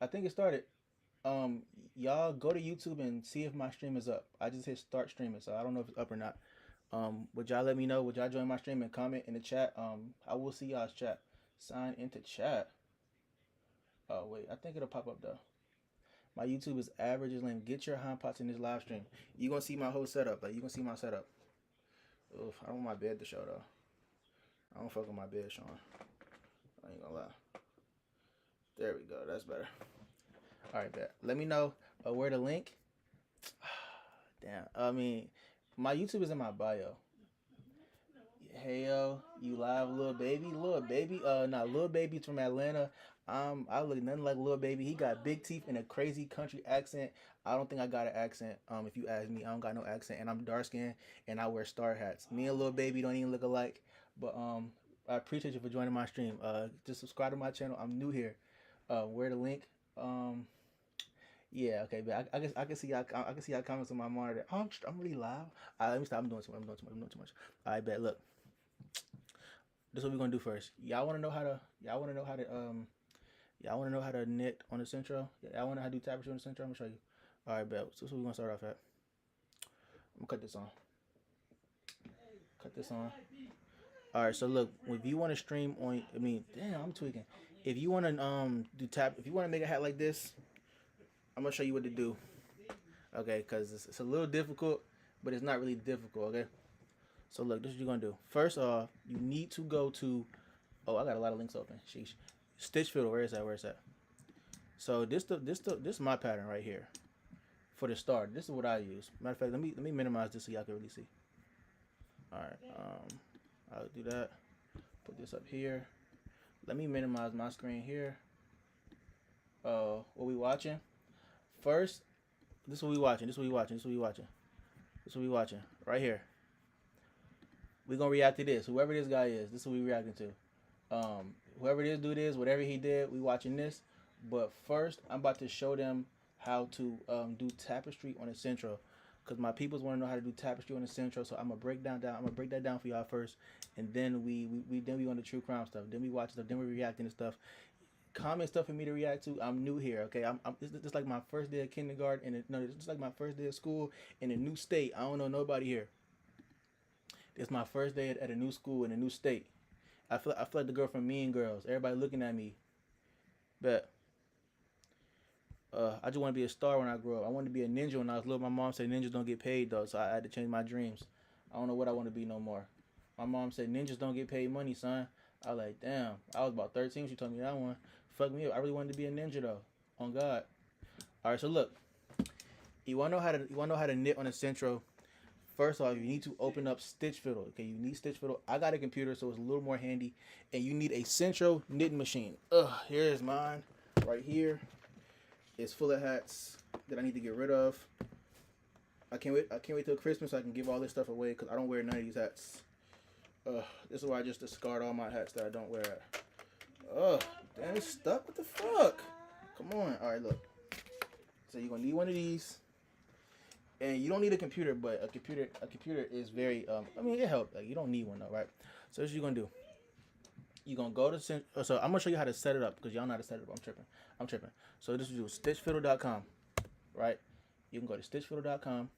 I think it started. Um, y'all go to YouTube and see if my stream is up. I just hit start streaming, so I don't know if it's up or not. Would y'all let me know? Would y'all join my stream and comment in the chat? I will see y'all's chat. Sign into chat. Oh wait, I think it'll pop up though. My YouTube is average is lame. Get your hind pots in this live stream. You gonna see my whole setup. Like you gonna see my setup. Oof, I don't want my bed to show though. I don't fuck with my bed showing. I ain't gonna lie. There we go. That's better. All right, bet. Let me know where the link. Damn. I mean, my YouTube is in my bio. Hey yo, you live, little baby, little baby. Nah, little baby's from Atlanta. I look nothing like little baby. He got big teeth and a crazy country accent. I don't think I got an accent. If you ask me, I don't got no accent, and I'm dark skinned and I wear star hats. Me and little baby don't even look alike. But I appreciate you for joining my stream. Just subscribe to my channel. I'm new here. Where the link? Um, yeah, okay, but I guess I can see y'all comments on my monitor. I'm really loud. Let me stop. I'm doing too much. I'm doing too much. I'm doing too much. All right, bet. Look, this is what we're gonna do first. Y'all wanna know how to y'all wanna know how to knit on the centro? Y'all wanna know how to do tapestry on the centro? I'm gonna show you. Alright, bet. So this is what we're gonna start off at. I'm gonna cut this on. Cut this on. Alright, so look, if you wanna stream on damn, I'm tweaking. If you wanna if you wanna make a hat like this, I'm gonna show you what to do. Okay, because it's a little difficult, but it's not really difficult, okay? So look, this is what you're gonna do. First off, you need to go to oh, I got a lot of links open. Sheesh. Stitch Fiddle, where is that? Where is that? So this is my pattern right here. For the start. This is what I use. Matter of fact, let me minimize this so y'all can really see. Alright, I'll do that. Put this up here. Let me minimize my screen here. What we watching? First, this is what we watching. This is what we watching. This is what we watching. This is what we watching. Right here. We gonna react to this. Whoever this guy is, this is what we reacting to. Whoever this dude is, whatever he did, we watching this. But first, I'm about to show them how to do tapestry on the centro, because my peoples want to know how to do tapestry on the centro. So I'm gonna break that down for y'all first, and then we on the true crime stuff. Then we watch stuff. Then we reacting to stuff. Comment stuff for me to react to. I'm new here, okay? It's like my first day of kindergarten, and no, it's like my first day of school in a new state. I don't know nobody here. It's my first day at a new school in a new state. I feel like the girl from Mean Girls. Everybody looking at me. But I just want to be a star when I grow up. I wanted to be a ninja when I was little. My mom said ninjas don't get paid though, so I had to change my dreams. I don't know what I want to be no more. My mom said ninjas don't get paid money, son. I was like, damn. I was about 13 when she told me that one. Fuck me up. I really wanted to be a ninja though. On God. All right, so look. You wanna know how to knit on a centro. First off, you need to open up Stitch Fiddle. Okay, you need Stitch Fiddle. I got a computer, so it's a little more handy. And you need a centro knitting machine. Here's mine. Right here. It's full of hats that I need to get rid of. I can't wait till Christmas so I can give all this stuff away because I don't wear none of these hats. This is why I just discard all my hats that I don't wear. Damn, it's stuck. What the fuck? Come on. All right, look. So you're gonna need one of these, and you don't need a computer, but a computer is very. I mean, it helps. Like you don't need one though, right? So what you're gonna do? You're gonna go to so I'm gonna show you how to set it up because y'all know how to set it up. I'm tripping. So this is you stitchfiddle.com, right? You can go to stitchfiddle.com.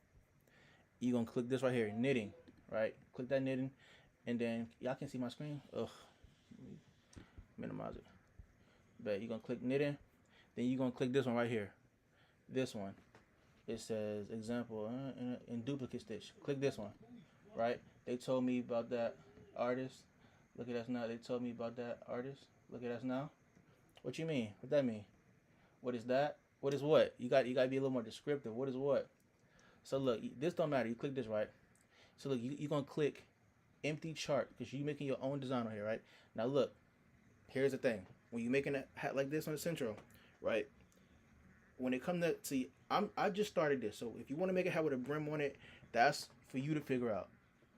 You're gonna click this right here, knitting, right? Click that knitting, and then y'all can see my screen. Minimize it. But you're gonna click knitting, then you're gonna click this one right here. This one. It says example in duplicate stitch. Click this one, right? They told me about that artist. Look at us now. They told me about that artist. Look at us now. What you mean? What that mean? What is that? What is what? You got to be a little more descriptive. What is what? So look, this don't matter. You click this, right? So look, you're gonna click empty chart because you're making your own design on here, right? Now look, here's the thing. When you're making a hat like this on the central, right? When it comes to see, I just started this. So if you want to make a hat with a brim on it, that's for you to figure out.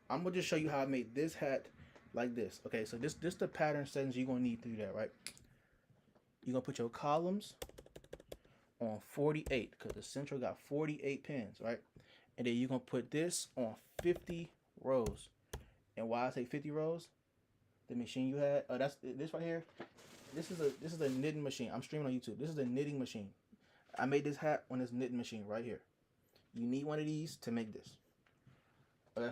I'm gonna just show you how I made this hat like this. Okay, so this the pattern settings you're gonna need to do that, right? You're gonna put your columns on 48 because the central got 48 pins, right? And then you're gonna put this on 50 rows. And why I say 50 rows? The machine you had, that's this right here. this is a knitting machine. I'm streaming on YouTube. This is a knitting machine. I made this hat on this knitting machine right here. You need one of these to make this. Okay.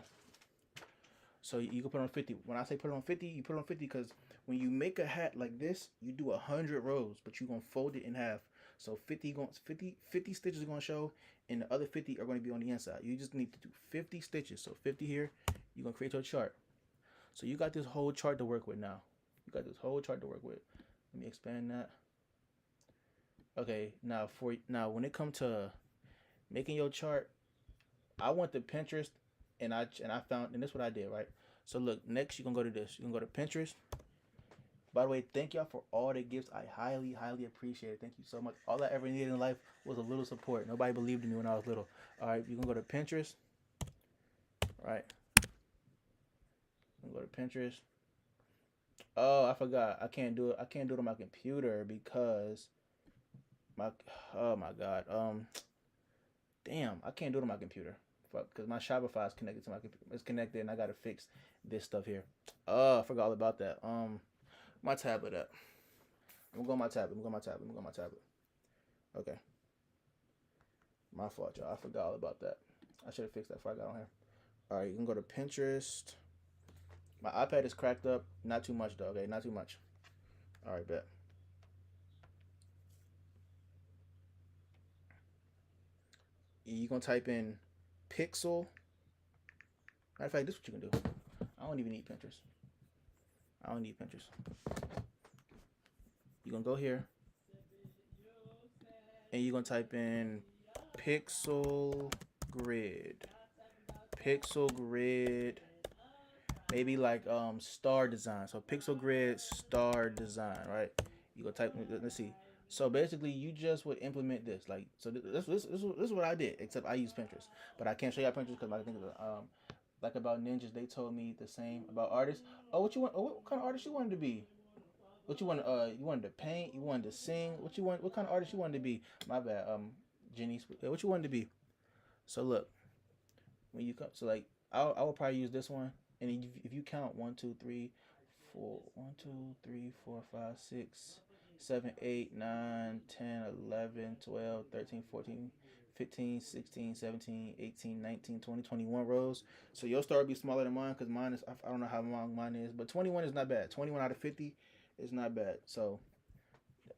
So you can put on 50. When I say put it on 50, you put it on 50 because when you make a hat like this, you do 100 rows, but you're gonna fold it in half. So 50 stitches are gonna show, and the other 50 are gonna be on the inside. You just need to do 50 stitches. So 50 here, you're gonna create your chart. So you got this whole chart to work with now. You got this whole chart to work with. Let me expand that. Okay, now when it comes to making your chart, I went to Pinterest and I found, and this is what I did, right? So look, next you can go to this. You can go to Pinterest. By the way, thank y'all for all the gifts. I highly, highly appreciate it. Thank you so much. All I ever needed in life was a little support. Nobody believed in me when I was little. All right, you can go to Pinterest. Right. You can go to Pinterest. Oh, I forgot. I can't do it. I can't do it on my computer because my. Oh my god. Damn, I can't do it on my computer. Fuck, because my Shopify is connected to my computer. It's connected, and I gotta fix this stuff here. Oh, I forgot all about that. My tablet up. I'm gonna go on my tablet. I'm gonna go on my tablet. I'm gonna go on my tablet. Okay. My fault, y'all. I forgot all about that. I should have fixed that before I got on here. All right, you can go to Pinterest. My iPad is cracked up. Not too much though. Okay, not too much. All right, bet. You gonna type in pixel. Matter of fact, this is what you can do. I don't even need Pinterest. I don't need Pinterest. You're gonna go here and you're gonna type in pixel grid. Pixel grid. Maybe like star design. So pixel grid star design, right? You go type. Let's see. So basically, you just would implement this. Like, so this is what I did. Except I use Pinterest, but I can't show you Pinterest because I think like about ninjas, they told me the same about artists. Oh, what you want? Oh, what kind of artist you wanted to be? What you want? You wanted to paint? You wanted to sing? What you want? What kind of artist you wanted to be? My bad. Jenny, what you wanted to be? So look, when you come, so like I will probably use this one, and if you count 1, 2, 3, 4, 5, 6, 7, 8, 9, 10, 11, 12, 13, 14, 15, 16, 17, 18, 19, 20, 21 rows. So your star will be smaller than mine because mine is, I don't know how long mine is, but 21 is not bad. 21 out of 50 is not bad. So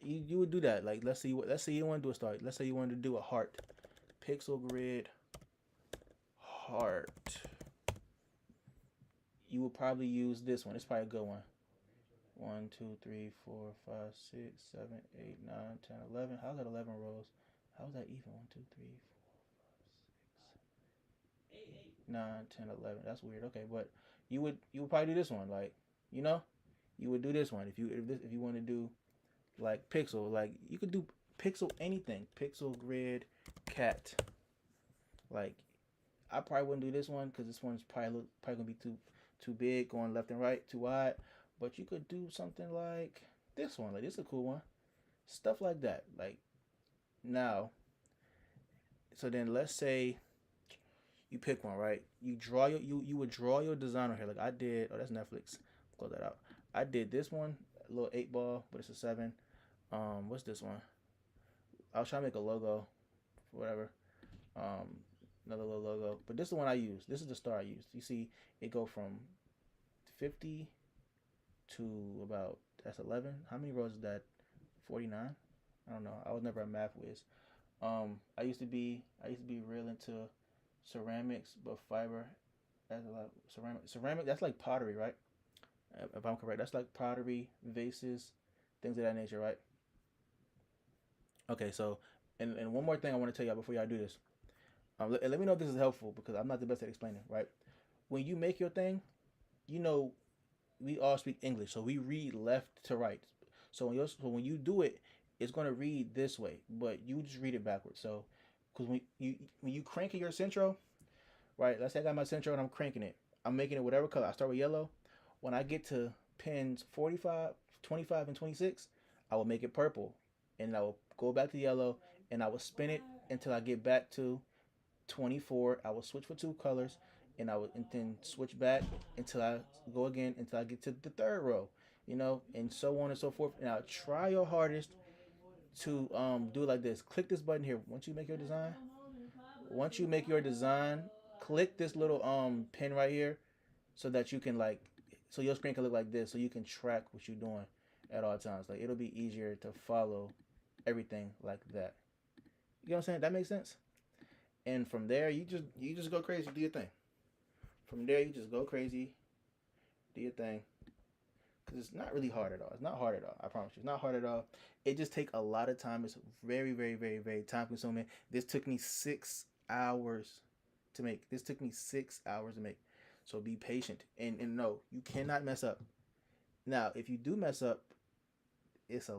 you would do that. Like let's say you want to do a star. Let's say you wanted to do a heart. Pixel grid heart. You would probably use this one. It's probably a good one. 1, 2, 3, 4, 5, 6, 7, 8, 9, 10, 11. How's that 11 rows? How's that even? 1, 2, 3, 9, 10, 11. That's weird. Okay, but you would probably do this one. Like, you know, you would do this one if you want to do like pixel. Like you could do pixel anything. Pixel grid cat. Like I probably wouldn't do this one because this one's probably gonna be too big, going left and right, too wide. But you could do something like this one. Like this is a cool one. Stuff like that. Like now. So then let's say you pick one, right? You would draw your design on here. Like I did. Oh, that's Netflix. Close that out. I did this one, a little 8 ball, but it's a 7. What's this one? I was trying to make a logo, whatever. Um, Another little logo, but this is the one I use. This is the star I used. You see, it go from 50 to about, that's 11. How many rows is that? 49. I don't know. I was never a math whiz. I used to be real into ceramics, but fiber. That's a lot. Ceramic. That's like pottery, right? If I'm correct, that's like pottery, vases, things of that nature, right? Okay, so and one more thing I want to tell y'all before y'all do this. Let me know if this is helpful because I'm not the best at explaining, right? When you make your thing, you know, we all speak English, so we read left to right. So when you do it, it's gonna read this way, but you just read it backwards. So, because when you crank your centro, right? Let's say I got my centro and I'm cranking it. I'm making it whatever color. I start with yellow. When I get to pins 45, 25, and 26, I will make it purple, and I will go back to yellow, and I will spin it until I get back to 24. I will switch for 2 colors, and then switch back until I go again until I get to the third row. and so on and so forth. Now try your hardest to do it like this. Click this button here. Once you make your design, click this little pin right here so that you can so your screen can look like this so you can track what you're doing at all times. Like it'll be easier to follow everything like that. You know what I'm saying? That makes sense. And from there, you just go crazy, do your thing. From there, you just go crazy, do your thing. Cause it's not really hard at all. It's not hard at all. I promise you, it's not hard at all. It just takes a lot of time. It's very, very, very, very time consuming. This took me 6 hours to make. So be patient and no, you cannot mess up. Now, if you do mess up, it's a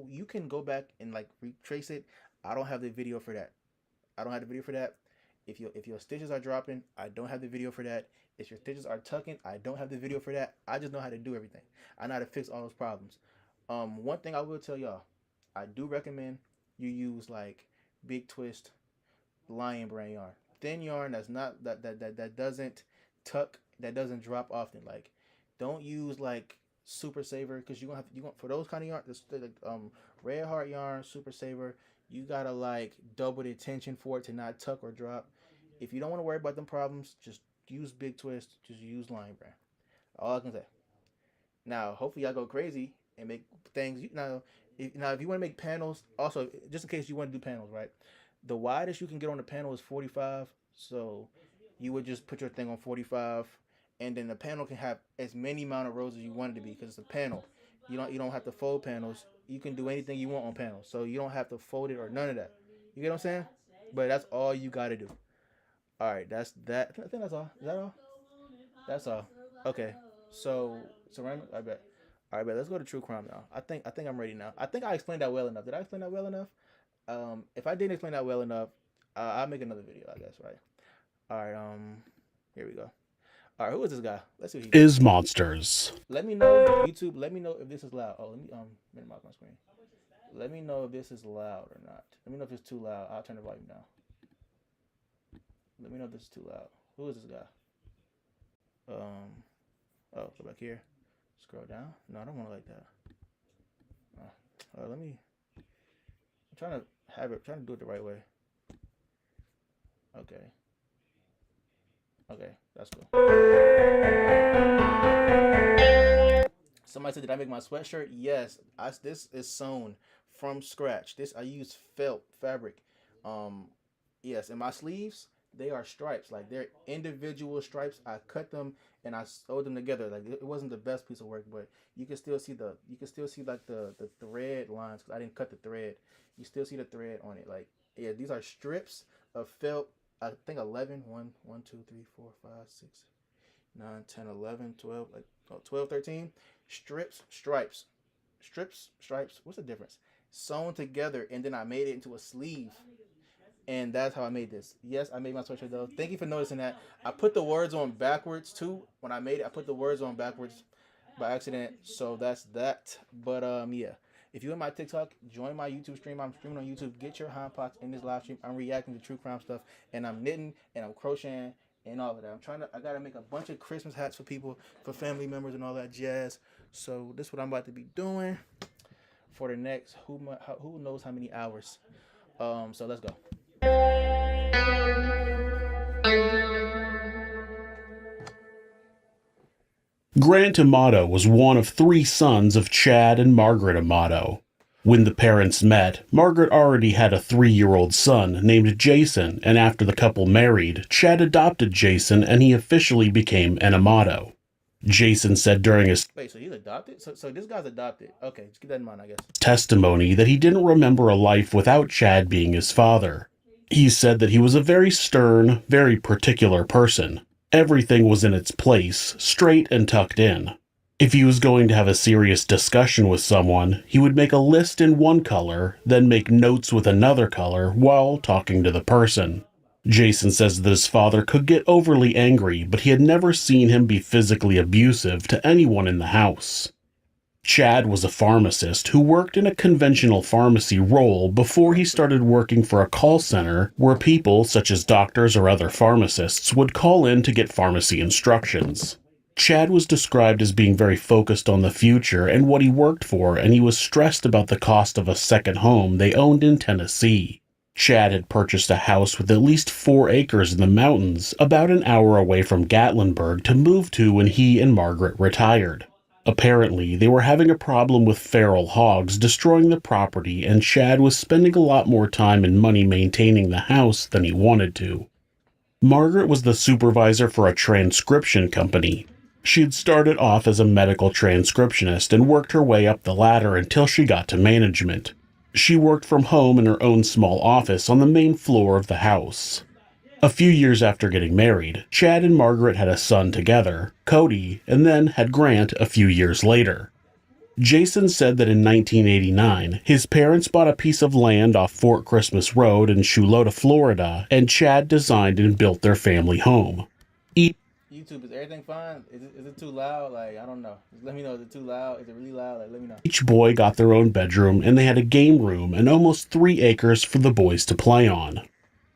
you can go back and retrace it. I don't have the video for that. If your stitches are dropping, I don't have the video for that. If your stitches are tucking, I don't have the video for that. I just know how to do everything. I know how to fix all those problems. One thing I will tell y'all, I do recommend you use big twist lion brand yarn, thin yarn that's not that doesn't tuck, that doesn't drop often. Don't use super saver, because you for those kind of yarn, red heart yarn, super saver, you gotta double the tension for it to not tuck or drop. If you don't want to worry about them problems, just use big twist, just use lion brand. All I can say. Now, hopefully y'all go crazy and make things. If you want to make panels, also just in case you want to do panels, right? The widest you can get on the panel is 45. So you would just put your thing on 45, and then the panel can have as many amount of rows as you want it to be, because it's a panel. You don't have to fold panels. You can do anything you want on panels, so you don't have to fold it or none of that. You get what I'm saying? But that's all you got to do. All right, that's that. I think that's all. Is that all? That's all. Okay. So I bet. All right, bet. Let's go to true crime now. I think I'm ready now. I think I explained that well enough. Did I explain that well enough? If I didn't explain that well enough, I'll make another video, I guess, right? All right. Here we go. All right, who is this guy? Let's see what he is monsters. Let me know, YouTube. Let me know if this is loud. Oh, let me minimize my screen. Let me know if this is loud or not. Let me know if it's too loud. I'll turn the volume down. Let me know if this is too loud. Who is this guy? Oh, go back here. Scroll down. No, I don't want it like that. Let me. I'm trying to do it the right way. Okay. Okay, that's cool. Somebody said, "Did I make my sweatshirt?" Yes. This is sewn from scratch. I use felt fabric. Yes, and my sleeves, they are stripes. They're individual stripes. I cut them and I sewed them together. It wasn't the best piece of work, but you can still see the thread lines, because I didn't cut the thread. You still see the thread on it. Yeah, these are strips of felt. I think 11, 1, 2, 3, 4, 5, 6, 9, 10, 11, 12, 12, 13 strips, stripes, what's the difference? Sewn together, and then I made it into a sleeve, and that's how I made this. Yes, I made my sweatshirt though. Thank you for noticing that. I put the words on backwards too. When I made it, I put the words on backwards by accident, so that's that. But yeah. If you're in my TikTok, join my YouTube stream. I'm streaming on YouTube. Get your hand pots in this live stream. I'm reacting to true crime stuff, and I'm knitting, and I'm crocheting, and all of that. I gotta make a bunch of Christmas hats for people, for family members, and all that jazz. So this is what I'm about to be doing for the next who knows how many hours. So let's go. Grant Amato was one of 3 sons of Chad and Margaret Amato. When the parents met, Margaret already had a 3-year-old son named Jason, and after the couple married, Chad adopted Jason and he officially became an Amato. Jason said during his Wait, so he's adopted? So this guy's adopted. Okay, just keep that in mind, I guess. Testimony that he didn't remember a life without Chad being his father. He said that he was a very stern, very particular person. Everything was in its place, straight and tucked in. If he was going to have a serious discussion with someone, he would make a list in one color, then make notes with another color while talking to the person. Jason says that his father could get overly angry, but he had never seen him be physically abusive to anyone in the house. Chad was a pharmacist who worked in a conventional pharmacy role before he started working for a call center where people, such as doctors or other pharmacists, would call in to get pharmacy instructions. Chad was described as being very focused on the future and what he worked for, and he was stressed about the cost of a second home they owned in Tennessee. Chad had purchased a house with at least 4 acres in the mountains, about an hour away from Gatlinburg, to move to when he and Margaret retired. Apparently, they were having a problem with feral hogs destroying the property, and Chad was spending a lot more time and money maintaining the house than he wanted to. Margaret was the supervisor for a transcription company. She had started off as a medical transcriptionist and worked her way up the ladder until she got to management. She worked from home in her own small office on the main floor of the house. A few years after getting married, Chad and Margaret had a son together, Cody, and then had Grant a few years later. Jason said that in 1989, his parents bought a piece of land off Fort Christmas Road in Chulota, Florida, and Chad designed and built their family home. YouTube, is everything fine? Is it too loud? Like, I don't know. Just let me know. Is it too loud? Is it really loud? Like, let me know. Each boy got their own bedroom, and they had a game room and almost 3 acres for the boys to play on.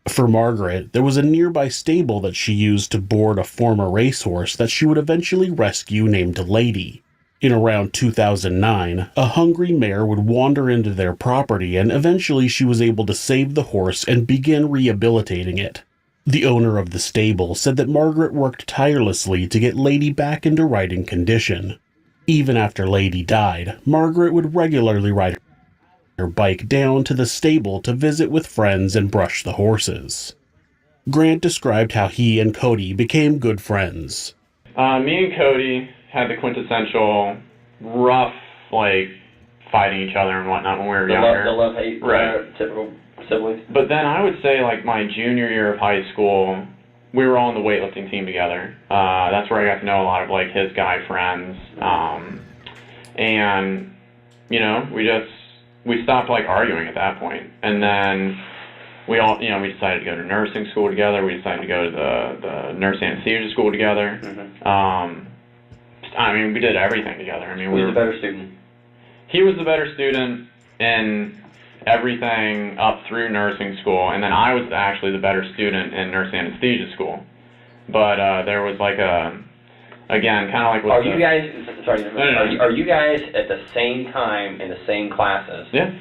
For Margaret, there was a nearby stable that she used to board a former racehorse that she would eventually rescue named Lady. In around 2009, a hungry mare would wander into their property, and eventually she was able to save the horse and begin rehabilitating it. The owner of the stable said that Margaret worked tirelessly to get Lady back into riding condition. Even after Lady died, Margaret would regularly ride her bike down to the stable to visit with friends and brush the horses. Grant described how he and Cody became good friends. Me and Cody had the quintessential rough, like, fighting each other and whatnot when we were younger. The love-hate, right. Typical siblings. But then I would say, like, my junior year of high school, we were all on the weightlifting team together. That's where I got to know a lot of, like, his guy friends. And, you know, we stopped, like, arguing at that point. And then we all, you know, we decided to go to nursing school together. We decided to go to the nurse anesthesia school together. Mm-hmm. I mean, we did everything together. I mean, Who was the better student? He was the better student in everything up through nursing school, and then I was actually the better student in nurse anesthesia school. But there was like again, kind of like. Are you guys? Sorry, no. Are you guys at the same time in the same classes? Yeah.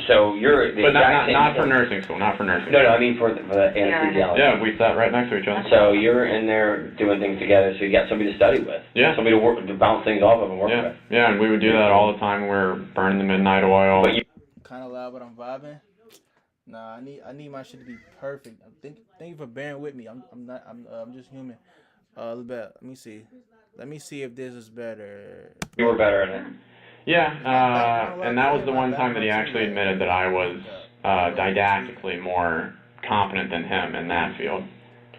So you're the but exact same. Not for nursing school. Not for nursing. No, I mean for the anesthesiology. Yeah, we sat right next to each other. So you're in there doing things together. So you got somebody to study with. Yeah. Somebody to bounce things off of and work with. Yeah, and we would do that all the time. We were burning the midnight oil. But Kind of loud, but I'm vibing. Nah, I need my shit to be perfect. Thank you for bearing with me. I'm just human. Let me see. Let me see if this is better. you were better at it. Yeah, and that was the one time that he actually admitted that I was didactically more competent than him in that field.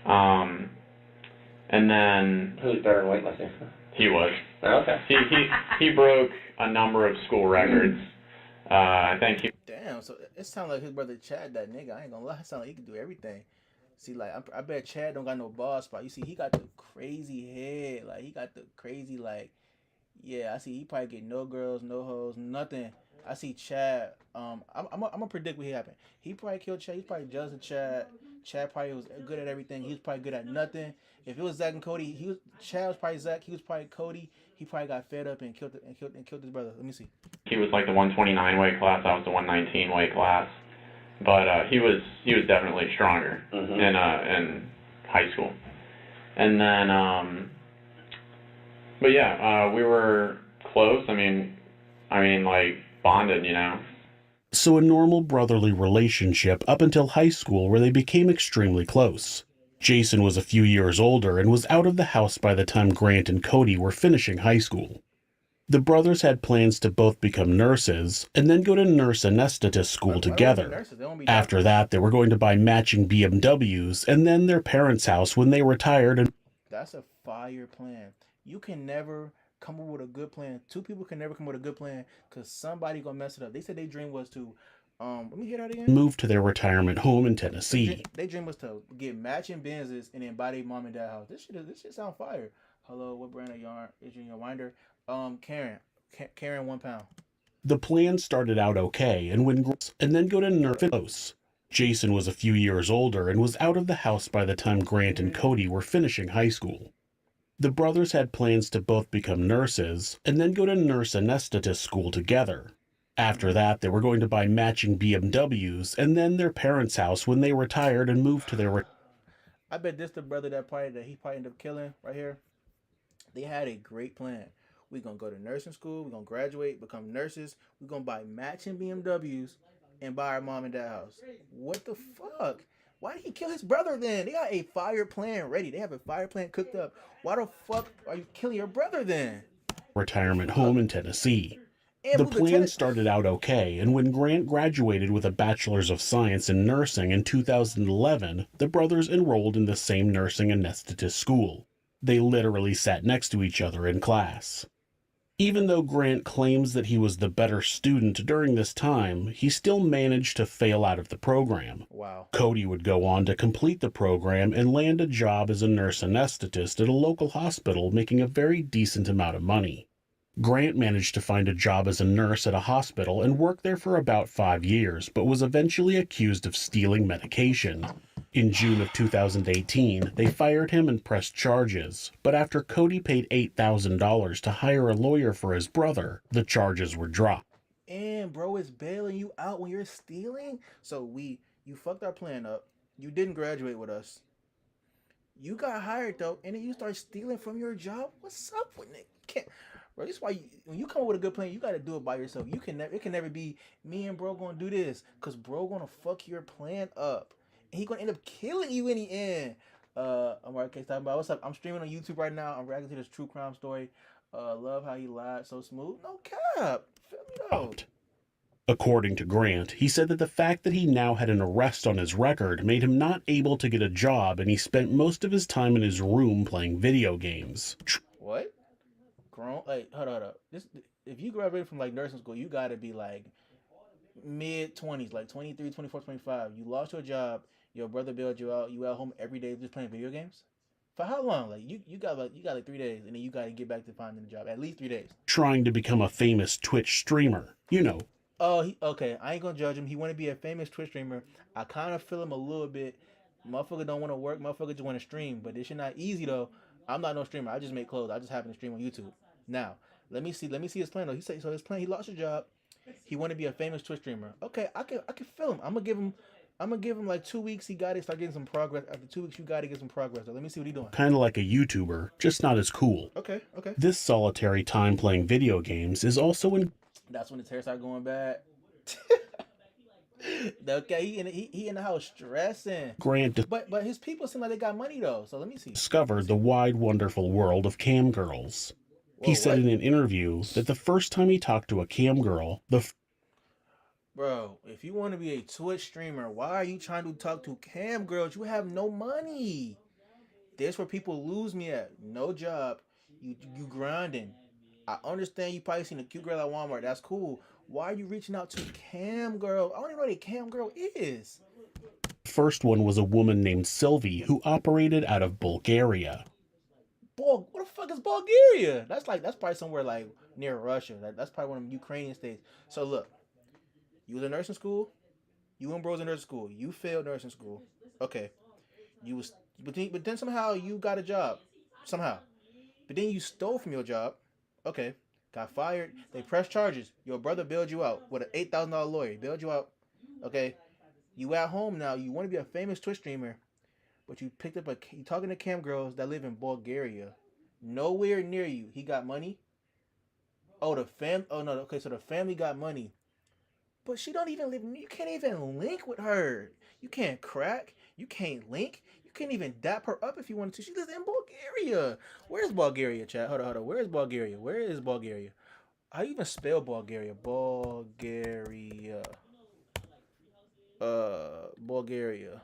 And then Who's better in weightlifting? he was. Oh, okay. He broke a number of school records. I think he. Damn, so it sounds like his brother Chad, that nigga. I ain't gonna lie, it sound like he can do everything. See, like, I bet Chad don't got no ball spot. You see, he got the crazy head. Like, he got the crazy, like, yeah, I see he probably get no girls, no hoes, nothing. I see Chad, I'm gonna predict what happened. He probably killed Chad. He's probably jealous of Chad. Chad probably was good at everything. He was probably good at nothing. If it was Zach and Cody, Chad was probably Zach. He was probably Cody. He probably got fed up and killed his brother. Let me see. He was like the 129 weight class. I was the 119 weight class. But he was definitely stronger in high school. And then, but yeah, we were close. I mean, like bonded, you know. So a normal brotherly relationship up until high school, where they became extremely close. Jason was a few years older and was out of the house by the time Grant and Cody were finishing high school. The brothers had plans to both become nurses and then go to nurse anesthetist school together. After that, they were going to buy matching BMWs and then their parents' house when they retired. And that's a fire plan. You can never come up with a good plan. Two people can never come up with a good plan because somebody gonna mess it up. They said their dream was to let me hear that again. Move to their retirement home in Tennessee. Their dream was to get matching Benzes and then buy their mom and dad house. This shit sound fire. Hello, what brand of yarn is in your winder? Karen, 1 pound. The plan started out okay, and then go to nurse. Jason was a few years older and was out of the house by the time Grant and Cody were finishing high school. The brothers had plans to both become nurses and then go to nurse anesthetist school together. After that, they were going to buy matching BMWs and then their parents' house when they retired and moved to their. I bet this the brother that he probably ended up killing right here. They had a great plan. We're gonna go to nursing school. We're gonna graduate, become nurses. We're gonna buy matching BMWs and buy our mom and dad house. What the fuck? Why did he kill his brother then? They got a fire plan ready. They have a fire plan cooked up. Why the fuck are you killing your brother then? Retirement home in Tennessee. And The move to plan Tennessee. started out okay, and when Grant graduated with a Bachelor's of Science in Nursing in 2011, the brothers enrolled in the same nursing anesthetist school. They literally sat next to each other in class. Even though Grant claims that he was the better student during this time, he still managed to fail out of the program. Wow. Cody would go on to complete the program and land a job as a nurse anesthetist at a local hospital, making a very decent amount of money. Grant managed to find a job as a nurse at a hospital and worked there for about 5 years, but was eventually accused of stealing medication. In June of 2018, they fired him and pressed charges, but after Cody paid $8,000 to hire a lawyer for his brother, the charges were dropped. And bro is bailing you out when you're stealing. So you fucked our plan up. You didn't graduate with us. You got hired though, and then you start stealing from your job. What's up with it? Can't, bro. This is why when you come up with a good plan, you got to do it by yourself. You can never. It can never be me and bro gonna do this, cause bro gonna fuck your plan up, and he gonna end up killing you in the end. I'm Mark Case talking about what's up. I'm streaming on YouTube right now. I'm reacting to this true crime story. Love how he lied so smooth. No cap. Feel me though. According to Grant, he said that the fact that he now had an arrest on his record made him not able to get a job, and he spent most of his time in his room playing video games. What? Grown? Like, hold up. This if you graduated from like nursing school, you gotta be like mid 20s, like 23, 24, 25. You lost your job. Your brother bailed you out. You at home every day just playing video games. For how long? Like you got like 3 days, and then you got to get back to finding a job. At least 3 days. Trying to become a famous Twitch streamer. Oh, okay. I ain't gonna judge him. He want to be a famous Twitch streamer. I kind of feel him a little bit. Motherfucker don't want to work. Motherfucker just want to stream. But this shit not easy though. I'm not no streamer. I just make clothes. I just happen to stream on YouTube. Now, let me see. Let me see his plan though. He said so. His plan. He lost his job. He want to be a famous Twitch streamer. Okay, I can feel him. I'm gonna give him. I'm gonna give him like 2 weeks. He got to start getting some progress. After 2 weeks, you got to get some progress. So let me see what he doing. Kind of like a YouTuber, just not as cool. Okay. This solitary time playing video games is also in. That's when his hair started going bad. Okay, he in the house stressing. Grant But his people seem like they got money though. So let me see. discovered the wide, wonderful world of cam girls. Whoa, He said what? in an interview that the first time he talked to a cam girl, Bro, if you want to be a Twitch streamer, why are you trying to talk to cam girls? You have no money. That's where people lose me at. No job. You grinding. I understand you probably seen a cute girl at Walmart. That's cool. Why are you reaching out to cam girl? I don't even know what a cam girl is. first one was a woman named Sylvie who operated out of Bulgaria. What the fuck is Bulgaria? That's probably somewhere like near Russia. That's probably one of them Ukrainian states. So look, you was in nursing school. You and bros in nursing school. You failed nursing school. Okay. You was but then somehow you got a job. Somehow. But then you stole from your job. Okay. Got fired. They pressed charges. Your brother bailed you out with an $8,000 lawyer. He bailed you out. Okay. You at home now. You want to be a famous Twitch streamer. But you picked up you talking to cam girls that live in Bulgaria. Nowhere near you. He got money. Oh, no. Okay, so the family got money. But she don't even live. You can't even link with her. You can't crack. You can't link. You can't even dap her up if you wanted to. She lives in Bulgaria. Where's Bulgaria, chat? Hold on. Where is Bulgaria? Where is Bulgaria? How do you even spell Bulgaria? Bulgaria. Bulgaria.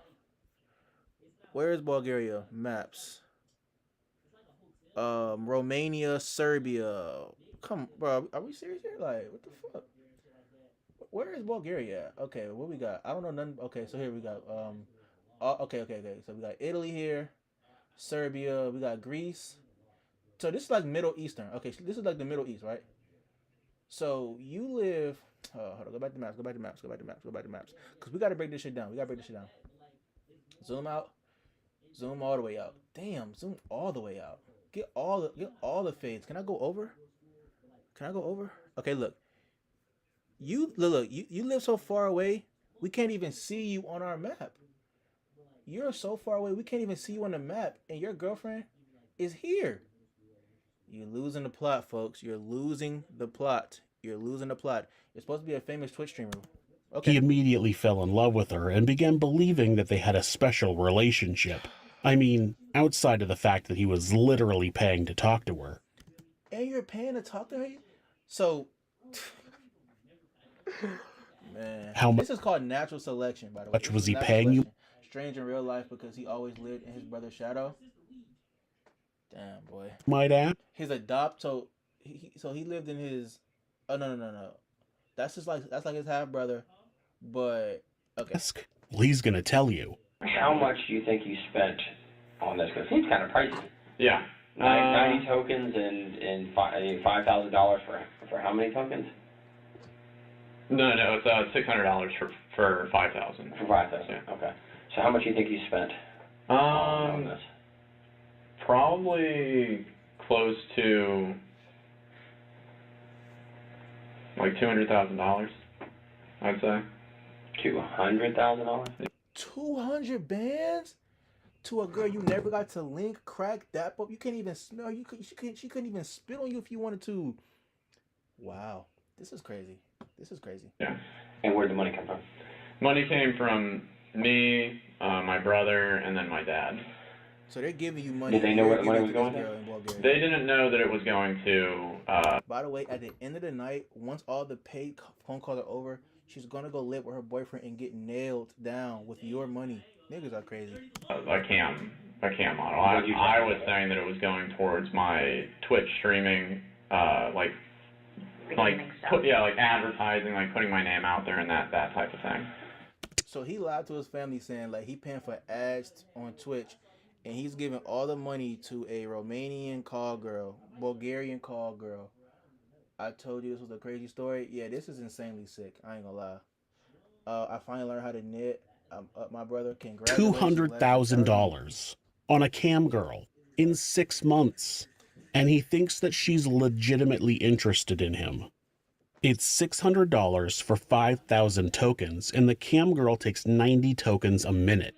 Where is Bulgaria? Maps. Romania, Serbia. Come, bro. Are we serious here? Like, what the fuck? Where is Bulgaria at? Okay, what we got? I don't know none. Okay, so here we got okay. So we got Italy here, Serbia. We got Greece. So this is like Middle Eastern. Okay, so this is like the Middle East, right? So you live. Hold on. Go back to maps. Cause we gotta break this shit down. Zoom out. Zoom all the way out. Damn, zoom all the way out. Get all the fades. Can I go over? Can I go over? Okay, look. You live so far away, we can't even see you on our map. You're so far away, we can't even see you on the map, and your girlfriend is here. You're losing the plot, folks. You're losing the plot. You're losing the plot. You're supposed to be a famous Twitch streamer. He Okay. immediately fell in love with her and began believing that they had a special relationship. I mean, outside of the fact that he was literally paying to talk to her. And you're paying to talk to her? So, man. How This is called natural selection, by the way. much This was is he natural paying you? selection. Strange in real life because he always lived in his brother's shadow. Damn, boy. Might ask. His adopt so he lived in his oh no. That's like his half brother, but okay. Well, he's gonna tell you. How much do you think you spent on this? Because it seems kind of pricey. Yeah. 90 tokens and $5,000 for how many tokens? No, it's $600 for 5,000. For 5,000. Yeah. Okay. So how much do you think you spent on this? Probably close to like $200,000. I'd say. $200,000. 200 bands to a girl you never got to link, crack, dap up. You can't even smell. She couldn't even spit on you if you wanted to. Wow, this is crazy. This is crazy. Yeah. And where'd the money come from? Money came from me, my brother, and then my dad. So they're giving you money. Did they know where the money was going to? They didn't know that it was going to. By the way, at the end of the night, once all the paid phone calls are over, she's gonna go live with her boyfriend and get nailed down with your money. Niggas are crazy. A cam model. I was saying that it was going towards my Twitch streaming, like advertising, like putting my name out there and that type of thing. So he lied to his family saying like he paying for ads on Twitch, and he's giving all the money to a Romanian call girl, Bulgarian call girl. I told you this was a crazy story. Yeah, this is insanely sick. I ain't gonna lie. I finally learned how to knit. My brother, congratulations. $200,000 on a cam girl in 6 months. And he thinks that she's legitimately interested in him. It's $600 for 5,000 tokens, and the cam girl takes 90 tokens a minute.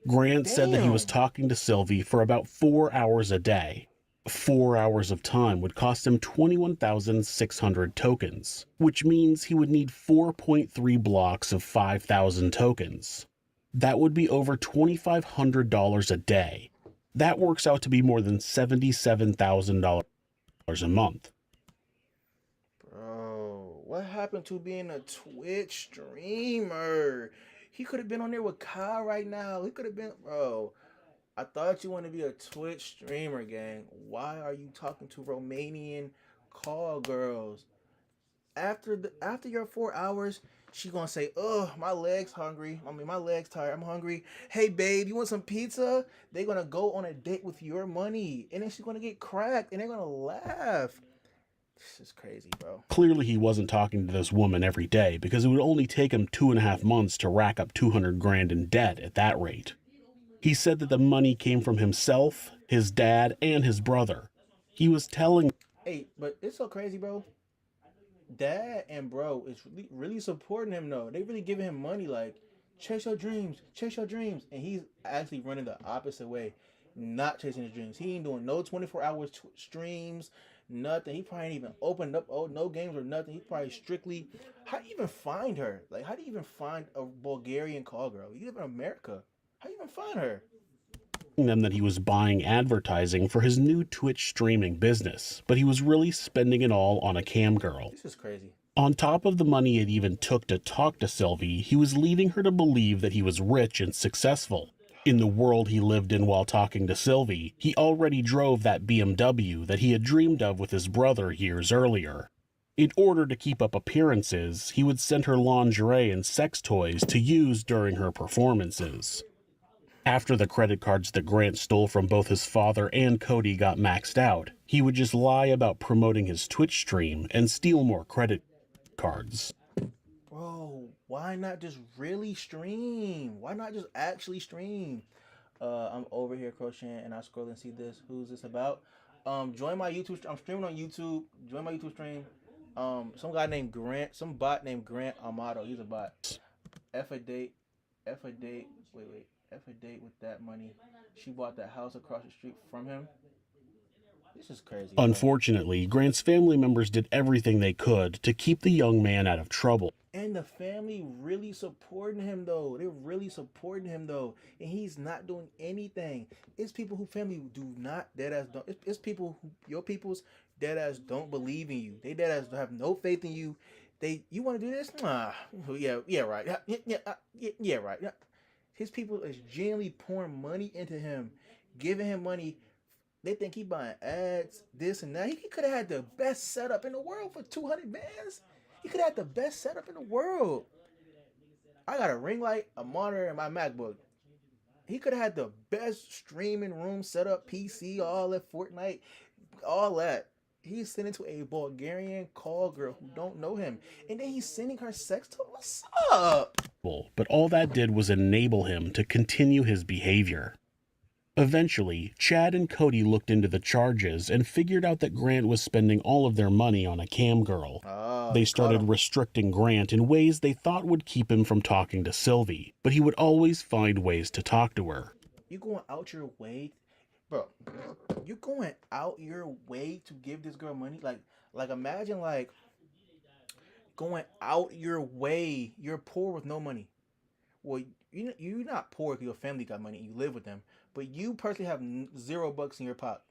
Grant said that he was talking to Sylvie for about 4 hours a day. 4 hours of time would cost him 21,600 tokens, which means he would need 4.3 blocks of 5,000 tokens. That would be over $2,500 a day. That works out to be more than $77,000 a month. Bro, what happened to being a Twitch streamer? He could have been on there with Kyle right now. He could have been, bro. I thought you wanted to be a Twitch streamer, gang. Why are you talking to Romanian call girls? After your 4 hours, she gonna say, "Oh, my leg's hungry. I mean, my leg's tired. I'm hungry. Hey, babe, you want some pizza?" They're gonna go on a date with your money, and then she's gonna get cracked, and they're gonna laugh. This is crazy, bro. Clearly, he wasn't talking to this woman every day because it would only take him 2.5 months to rack up 200 grand in debt at that rate. He said that the money came from himself, his dad, and his brother. He was telling. Hey, but it's so crazy, bro. Dad and bro is really supporting him though. They really giving him money like chase your dreams, and he's actually running the opposite way, not chasing his dreams. He ain't doing no 24 hours streams, nothing. He probably ain't even opened up no games or nothing. He probably strictly. How do you even find her? Like, how do you even find a Bulgarian call girl? You live in America. How do you even find her? Them that he was buying advertising for his new Twitch streaming business, but he was really spending it all on a cam girl. This is crazy. On top of the money it even took to talk to Sylvie, he was leading her to believe that he was rich and successful. In the world he lived in while talking to Sylvie, he already drove that BMW that he had dreamed of with his brother years earlier. In order to keep up appearances, he would send her lingerie and sex toys to use during her performances. After the credit cards that Grant stole from both his father and Cody got maxed out, he would just lie about promoting his Twitch stream and steal more credit cards. Bro, why not just really stream? Why not just actually stream? I'm over here crocheting and I scroll and see this. Who's this about? Join my YouTube. I'm streaming on YouTube. Join my YouTube stream. Some guy named Grant, some bot named Grant Amato. He's a bot. F a date. F a date. Wait. F a date with that money. She bought that house across the street from him. This is crazy, bro. Unfortunately, Grant's family members did everything they could to keep the young man out of trouble. And the family really supporting him though. They're really supporting him though, and he's not doing anything. It's people who family do not dead ass don't. It's people who your people's dead ass don't believe in you. They dead ass have no faith in you. You want to do this? Yeah, right. Yeah, right. Yeah. His people is genuinely pouring money into him, giving him money. They think he buying ads, this and that. He could have had the best setup in the world for 200 bands. He could have had the best setup in the world. I got a ring light, a monitor, and my MacBook. He could have had the best streaming room setup, PC, all that, Fortnite, all that. He's sending to a Bulgarian call girl who don't know him. And then he's sending her sex to what's up? But all that did was enable him to continue his behavior. Eventually, Chad and Cody looked into the charges and figured out that Grant was spending all of their money on a cam girl. They started restricting Grant in ways they thought would keep him from talking to Sylvie, but he would always find ways to talk to her. You going out your way, bro? You're going out your way to give this girl money? Like imagine like going out your way. You're poor with no money. Well, you're not poor if your family got money and you live with them, but you personally have $0 in your pot.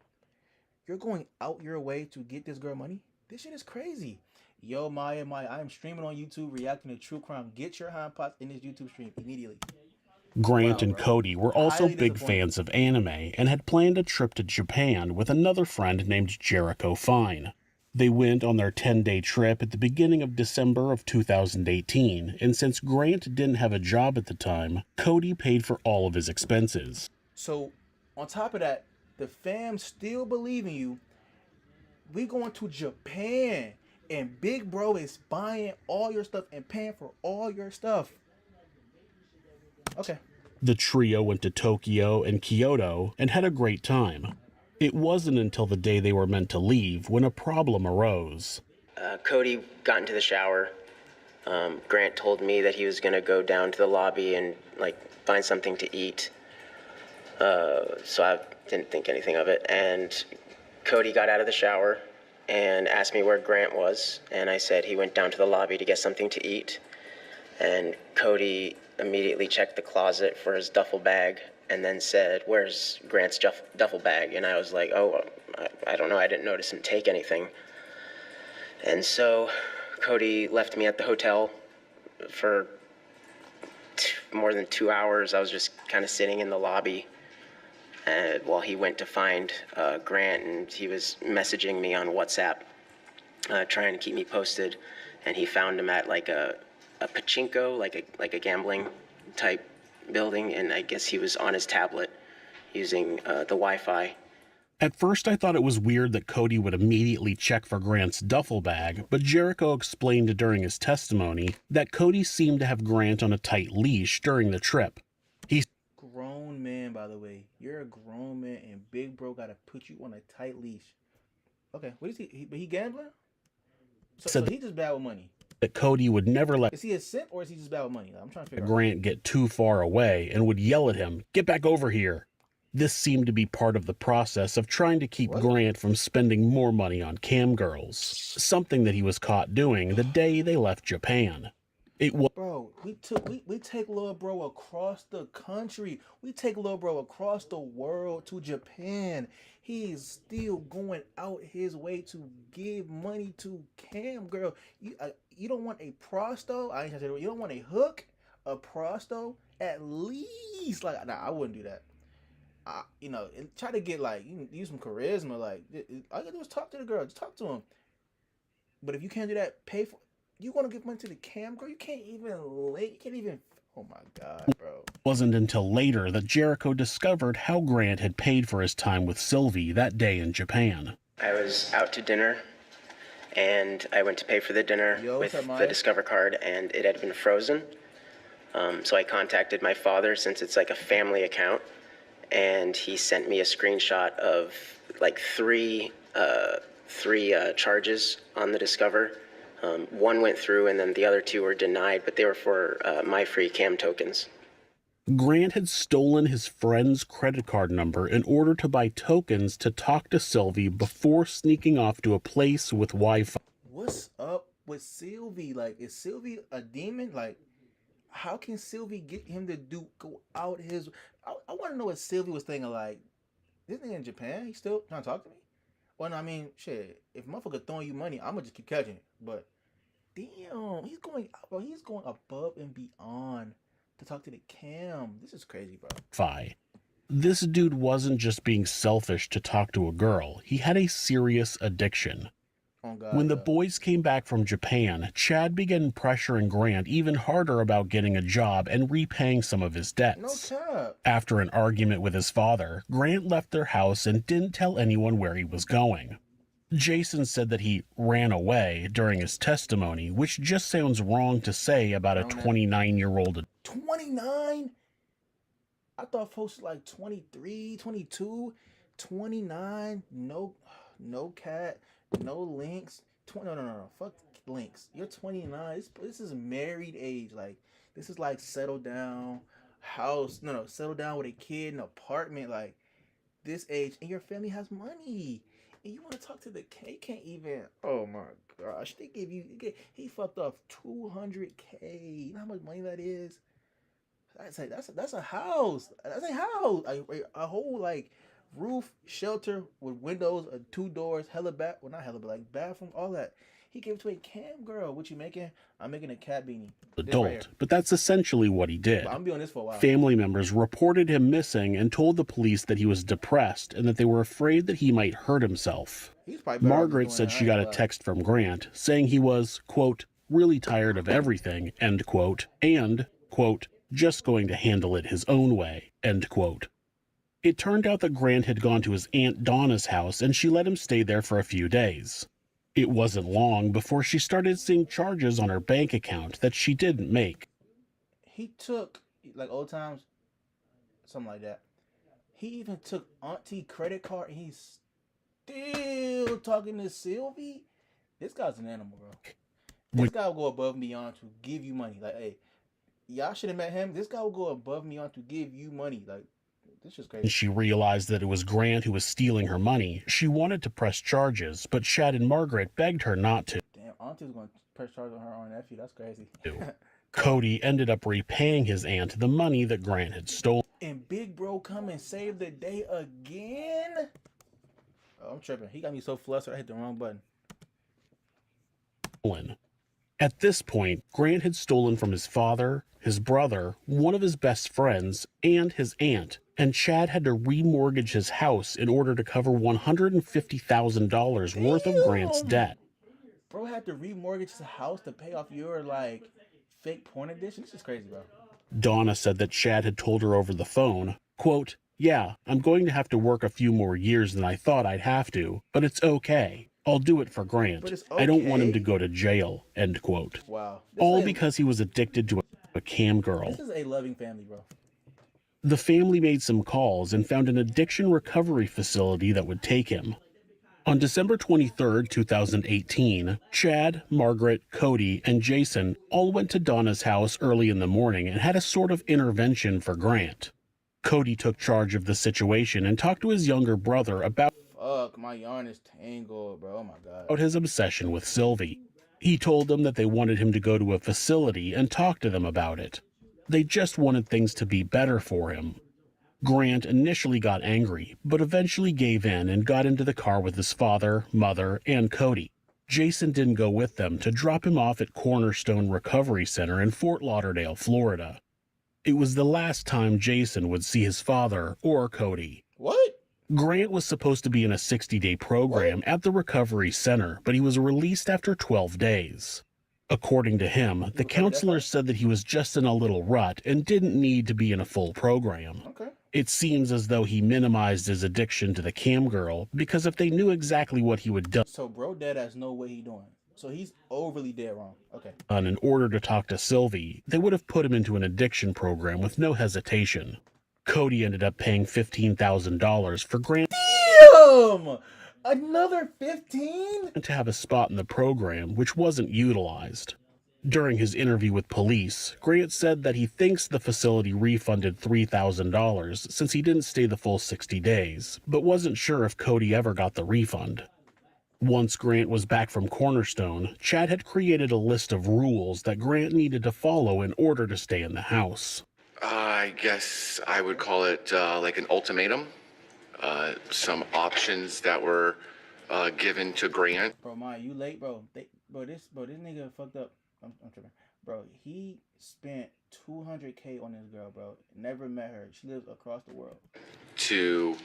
You're going out your way to get this girl money? This shit is crazy. Yo, Maya, I am streaming on YouTube, reacting to true crime. Get your hind pots in this YouTube stream immediately. Grant and Cody were also big fans of anime and had planned a trip to Japan with another friend named Jericho Fine. They went on their 10-day trip at the beginning of December of 2018, and since Grant didn't have a job at the time, Cody paid for all of his expenses. So, on top of that, the fam still believe in you. We going to Japan, and Big Bro is buying all your stuff and paying for all your stuff. Okay. The trio went to Tokyo and Kyoto and had a great time. It wasn't until the day they were meant to leave when a problem arose. Cody got into the shower. Grant told me that he was going to go down to the lobby and find something to eat. So I didn't think anything of it. And Cody got out of the shower and asked me where Grant was. And I said he went down to the lobby to get something to eat. And Cody immediately checked the closet for his duffel bag and then said, "Where's Grant's duffel bag?" And I was like, "Oh, I don't know. I didn't notice him take anything." And so Cody left me at the hotel for more than 2 hours. I was just kind of sitting in the lobby while he went to find Grant, and he was messaging me on WhatsApp, trying to keep me posted. And he found him at a pachinko, like a gambling type building, and I guess he was on his tablet using the Wi-Fi. At first I thought it was weird that Cody would immediately check for Grant's duffel bag, but Jericho explained during his testimony that Cody seemed to have Grant on a tight leash during the trip. He's grown man, by the way. You're a grown man, and Big Bro gotta put you on a tight leash. Okay, what is he? But he gambling? So he just bad with money. That Cody would never let Is he a simp or is he just bad with money? I'm trying to figure out. Grant get too far away and would yell at him, "Get back over here." This seemed to be part of the process of trying to keep Grant from spending more money on cam girls, something that he was caught doing the day they left Japan. Bro, we take little bro across the country. We take little bro across the world to Japan. He is still going out his way to give money to cam girl. You don't want a prosto? I ain't gonna say you don't want a hook, a prosto. At least I wouldn't do that. And try to get use some charisma. All you gotta do is talk to the girl. Just talk to him. But if you can't do that, pay for. You want to give money to the cam girl? You can't even. Oh my God, bro. It wasn't until later that Jericho discovered how Grant had paid for his time with Sylvie that day in Japan. I was out to dinner, and I went to pay for the dinner with the Discover card, and it had been frozen. So I contacted my father, since it's like a family account, and he sent me a screenshot of like three charges on the Discover. One went through, and then the other two were denied, but they were for my free cam tokens. Grant had stolen his friend's credit card number in order to buy tokens to talk to Sylvie before sneaking off to a place with Wi-Fi. What's up with Sylvie? Like, is Sylvie a demon? Like, how can Sylvie get him to go out his? I want to know what Sylvie was thinking. Like, this nigga in Japan, he still trying to talk to me? Well, no, I mean, shit. If motherfucker throwing you money, I'm gonna just keep catching it. But damn, he's going, bro. He's going above and beyond to talk to the cam. This is crazy, bro. This dude wasn't just being selfish to talk to a girl. He had a serious addiction. Oh, God, when the boys came back from Japan, Chad began pressuring Grant even harder about getting a job and repaying some of his debts. No cap. After an argument with his father, Grant left their house and didn't tell anyone where he was going. Jason said that he ran away during his testimony, which just sounds wrong to say about a 29-year-old. 29? I thought folks like 23, 22, 29, no cat, no links. No, fuck links. You're 29. This is married age. Like, this is like settle down, house. No, settle down with a kid, an apartment. Like, this age, and your family has money. And you want to talk to the K? Can't even. Oh my gosh, they give you. He fucked off $200K. You know how much money that is? That's a house. That's a house. A whole like roof, shelter with windows, 2 doors, hella bath. Well, not hella, but like bathroom, all that. He gave it to a cam girl. What you making? I'm making a cat beanie. Adult, but that's essentially what he did. But I'm doing this for a while. Family members reported him missing and told the police that he was depressed and that they were afraid that he might hurt himself. Margaret said she got a text from Grant saying he was, quote, really tired of everything, end quote, and, quote, just going to handle it his own way, end quote. It turned out that Grant had gone to his Aunt Donna's house and she let him stay there for a few days. It wasn't long before she started seeing charges on her bank account that she didn't make. He took, like old times, something like that. He even took auntie credit card and he's still talking to Sylvie. This guy's an animal, bro. This guy will go above and beyond to give you money. Like, hey, y'all should have met him. This guy will go above and beyond to give you money. Like, this is crazy. She realized that it was Grant who was stealing her money. She wanted to press charges, but Chad and Margaret begged her not to. Damn, auntie was going to press charges on her own nephew. That's crazy. Cody ended up repaying his aunt the money that Grant had stolen. And big bro come and save the day again? Oh, I'm tripping. He got me so flustered I hit the wrong button. At this point, Grant had stolen from his father, his brother, one of his best friends, and his aunt, and Chad had to remortgage his house in order to cover $150,000 worth of Grant's debt. Bro had to remortgage his house to pay off your, like, fake porn addiction? This is crazy, bro. Donna said that Chad had told her over the phone, quote, yeah, I'm going to have to work a few more years than I thought I'd have to, but it's okay. I'll do it for Grant. Okay. I don't want him to go to jail, end quote. Wow. All because he was addicted to a cam girl. This is a loving family, bro. The family made some calls and found an addiction recovery facility that would take him. On December 23, 2018, Chad, Margaret, Cody, and Jason all went to Donna's house early in the morning and had a sort of intervention for Grant. Cody took charge of the situation and talked to his younger brother about my yarn is tangled, bro. Oh my God. His obsession with Sylvie. He told them that they wanted him to go to a facility and talk to them about it. They just wanted things to be better for him. Grant initially got angry, but eventually gave in and got into the car with his father, mother, and Cody. Jason didn't go with them to drop him off at Cornerstone Recovery Center in Fort Lauderdale, Florida. It was the last time Jason would see his father or Cody. What? Grant was supposed to be in a 60-day program at the recovery center, but he was released after 12 days. According to him, the counselors said that he was just in a little rut and didn't need to be in a full program. Okay. It seems as though he minimized his addiction to the cam girl, because if they knew exactly what he would do, so bro dead has no way he doing. So he's overly dead wrong. Okay. In order to talk to Sylvie, they would have put him into an addiction program with no hesitation. Cody ended up paying $15,000 for Grant Damn! Another 15? to have a spot in the program, which wasn't utilized. During his interview with police, Grant said that he thinks the facility refunded $3,000 since he didn't stay the full 60 days, but wasn't sure if Cody ever got the refund. Once Grant was back from Cornerstone, Chad had created a list of rules that Grant needed to follow in order to stay in the house. I guess I would call it like an ultimatum. Some options that were given to Grant. Bro, Maya, you late, bro. This nigga fucked up. I'm tripping. Bro, he spent $200K on this girl, bro. Never met her. She lives across the world. To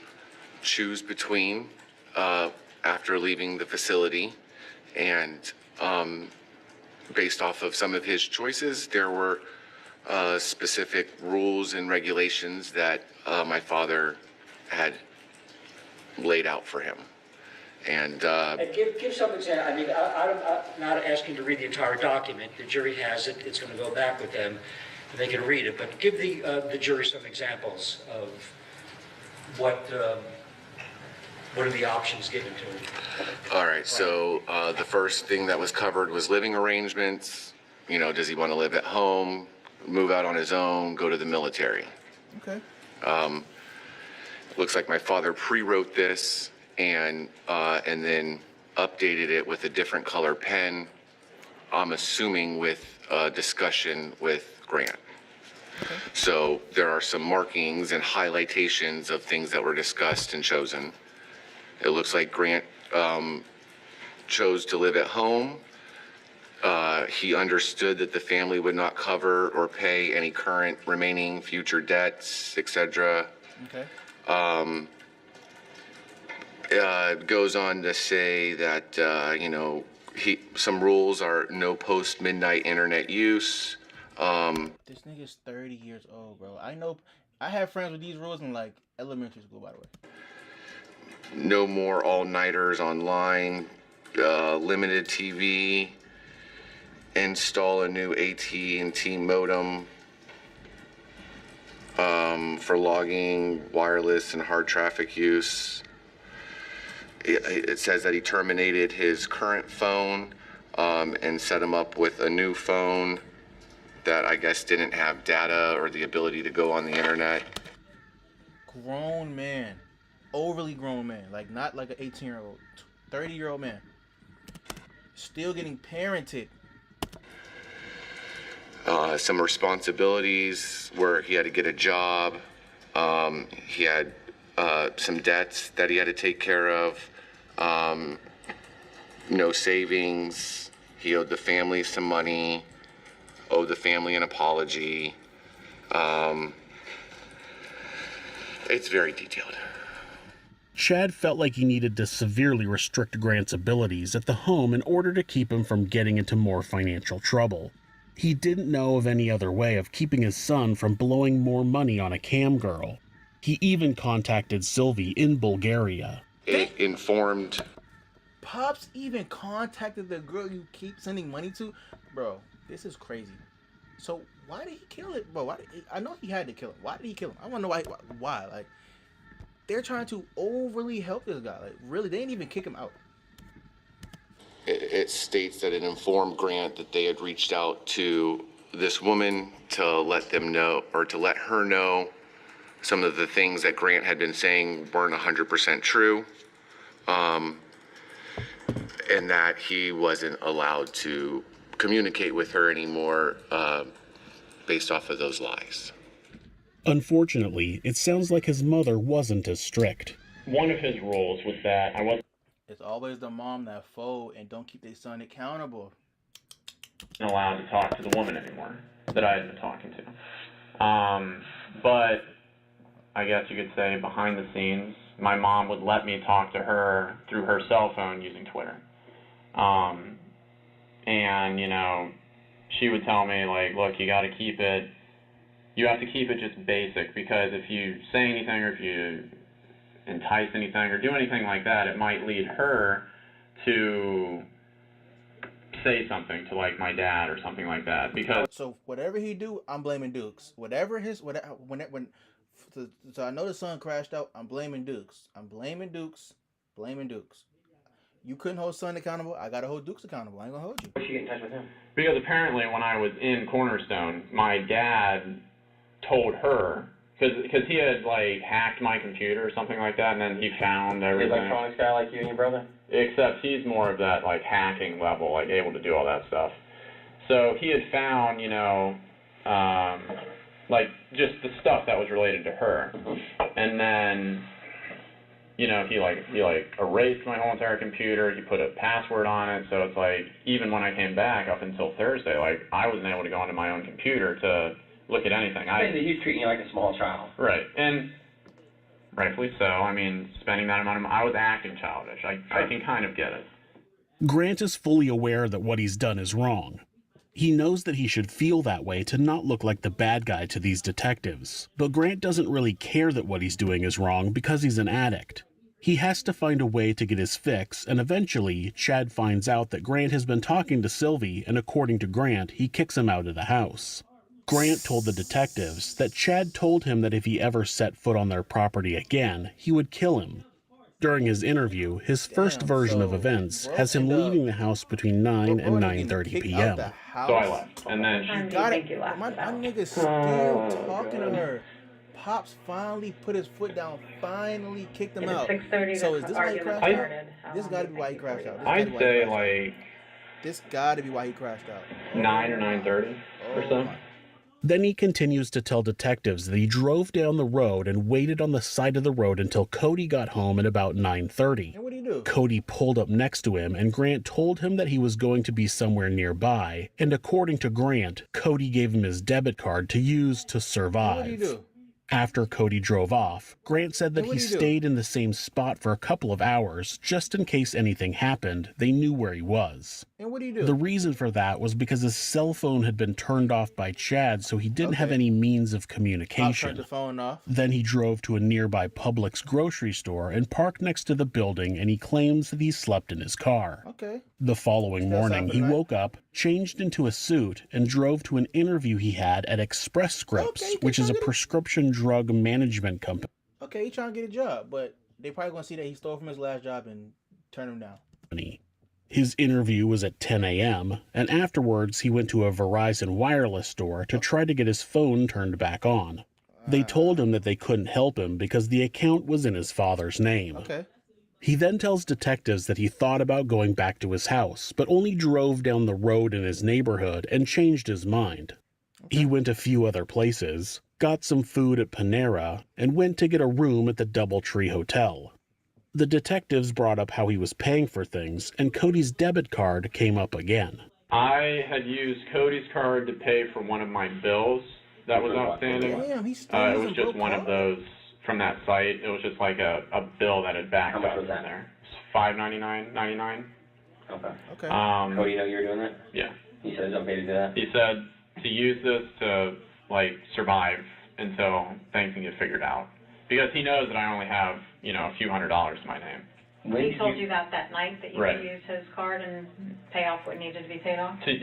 choose between after leaving the facility, and based off of some of his choices, there were specific rules and regulations that my father had laid out for him. And give some example. I mean, I'm not asking to read the entire document. The jury has it. It's going to go back with them, and they can read it. But give the jury some examples of what are the options given to them. all right, so the first thing that was covered was living arrangements. You know, does he want to live at home, move out on his own, go to the military? Okay. Looks like my father pre-wrote this and then updated it with a different color pen. I'm assuming with discussion with Grant. Okay. So there are some markings and highlightations of things that were discussed and chosen. It looks like Grant chose to live at home. He understood that the family would not cover or pay any current remaining future debts, etc. Okay. It goes on to say that, you know, some rules are no post-midnight internet use. This nigga's 30 years old, bro. I have friends with these rules in like elementary school, by the way. No more all-nighters online, limited TV, install a new AT&T modem for logging, wireless, and hard traffic use. It says that he terminated his current phone and set him up with a new phone that I guess didn't have data or the ability to go on the internet. Grown man. Overly grown man. Like, not like an 18-year-old. 30-year-old man. Still getting parented. Some responsibilities where he had to get a job. He had some debts that he had to take care of. No savings. He owed the family some money. Owed the family an apology. It's very detailed. Chad felt like he needed to severely restrict Grant's abilities at the home in order to keep him from getting into more financial trouble. He didn't know of any other way of keeping his son from blowing more money on a cam girl. He even contacted Sylvie in Bulgaria. It informed. Pops even contacted the girl you keep sending money to? Bro, this is crazy. So why did he kill it, bro? I know he had to kill him. Why did he kill him? I want to know why. Like, they're trying to overly help this guy. Like, really, they didn't even kick him out. It states that it informed Grant that they had reached out to this woman to let them know, or to let her know some of the things that Grant had been saying weren't 100% true, and that he wasn't allowed to communicate with her anymore based off of those lies. Unfortunately, it sounds like his mother wasn't as strict. One of his rules was that I wasn't It's always the mom that fold and don't keep their son accountable. allowed to talk to the woman anymore that I had been talking to. But I guess you could say behind the scenes, my mom would let me talk to her through her cell phone using Twitter. And, you know, she would tell me, like, look, you have to keep it just basic, because if you say anything or if you entice anything or do anything like that, it might lead her to say something to, like, my dad or something like that. Because So whatever he do, I'm blaming Dukes. Whatever his when So I know the son crashed out. I'm blaming Dukes. Blaming Dukes. You couldn't hold son accountable. I gotta hold Dukes accountable. I ain't gonna hold you. Why should you get in touch with him? Because apparently when I was in Cornerstone, my dad told her, because he had like hacked my computer or something like that, and then he found He's everything. an electronics guy like you and your brother? Except he's more of that like hacking level, like able to do all that stuff. So he had found, like just the stuff that was related to her, and then, he erased my whole entire computer. He put a password on it, so it's like even when I came back up until Thursday, like I wasn't able to go onto my own computer to look at anything. He's treating you like a small child. Right, and rightfully so. I mean, spending that amount of money, I was acting childish. I can kind of get it. Grant is fully aware that what he's done is wrong. He knows that he should feel that way to not look like the bad guy to these detectives, but Grant doesn't really care that what he's doing is wrong because he's an addict. He has to find a way to get his fix, and eventually, Chad finds out that Grant has been talking to Sylvie, and according to Grant, he kicks him out of the house. Grant told the detectives that Chad told him that if he ever set foot on their property again, he would kill him. During his interview, his first version of events has him leaving the house between 9 and 9:30 p.m. So I left, and then You got it. My nigga's still talking to her. Pops finally put his foot down, finally kicked him out. 6:30. So is this why he crashed out? This gotta be why he crashed out. I'd say like this gotta be why he crashed out. 9 or 9:30 or so. Then he continues to tell detectives that he drove down the road and waited on the side of the road until Cody got home at about 9:30. And what do you do? Cody pulled up next to him, and Grant told him that he was going to be somewhere nearby, and according to Grant, Cody gave him his debit card to use to survive. What do you do? After Cody drove off, Grant said that he stayed in the same spot for a couple of hours, just in case anything happened. They knew where he was. And what do you do? The reason for that was because his cell phone had been turned off by Chad, so he didn't have any means of communication. Turned the phone off. Then he drove to a nearby Publix grocery store and parked next to the building, and he claims that he slept in his car. Okay. The following morning, he woke up, changed into a suit, and drove to an interview he had at Express Scripts, which is a prescription drug management company. Okay, he's trying to get a job, but they probably gonna see that he stole from his last job and turn him down. His interview was at 10 a.m., and afterwards he went to a Verizon wireless store to try to get his phone turned back on. They told him that they couldn't help him because the account was in his father's name. Okay. He then tells detectives that he thought about going back to his house, but only drove down the road in his neighborhood and changed his mind. He went a few other places, got some food at Panera, and went to get a room at the Doubletree Hotel. The detectives brought up how he was paying for things, and Cody's debit card came up again. I had used Cody's card to pay for one of my bills that was outstanding. Damn, It was just one of those from that site. It was just like a bill that had backed up from there. It's $5.99.99. Okay. Okay. Cody, you know you were doing that? Yeah. He said it's okay to do that? He said to use this to like survive until things can get figured out, because he knows that I only have a few $100s in my name. He told you that night that you Right. could use his card and pay off what needed to be paid off? He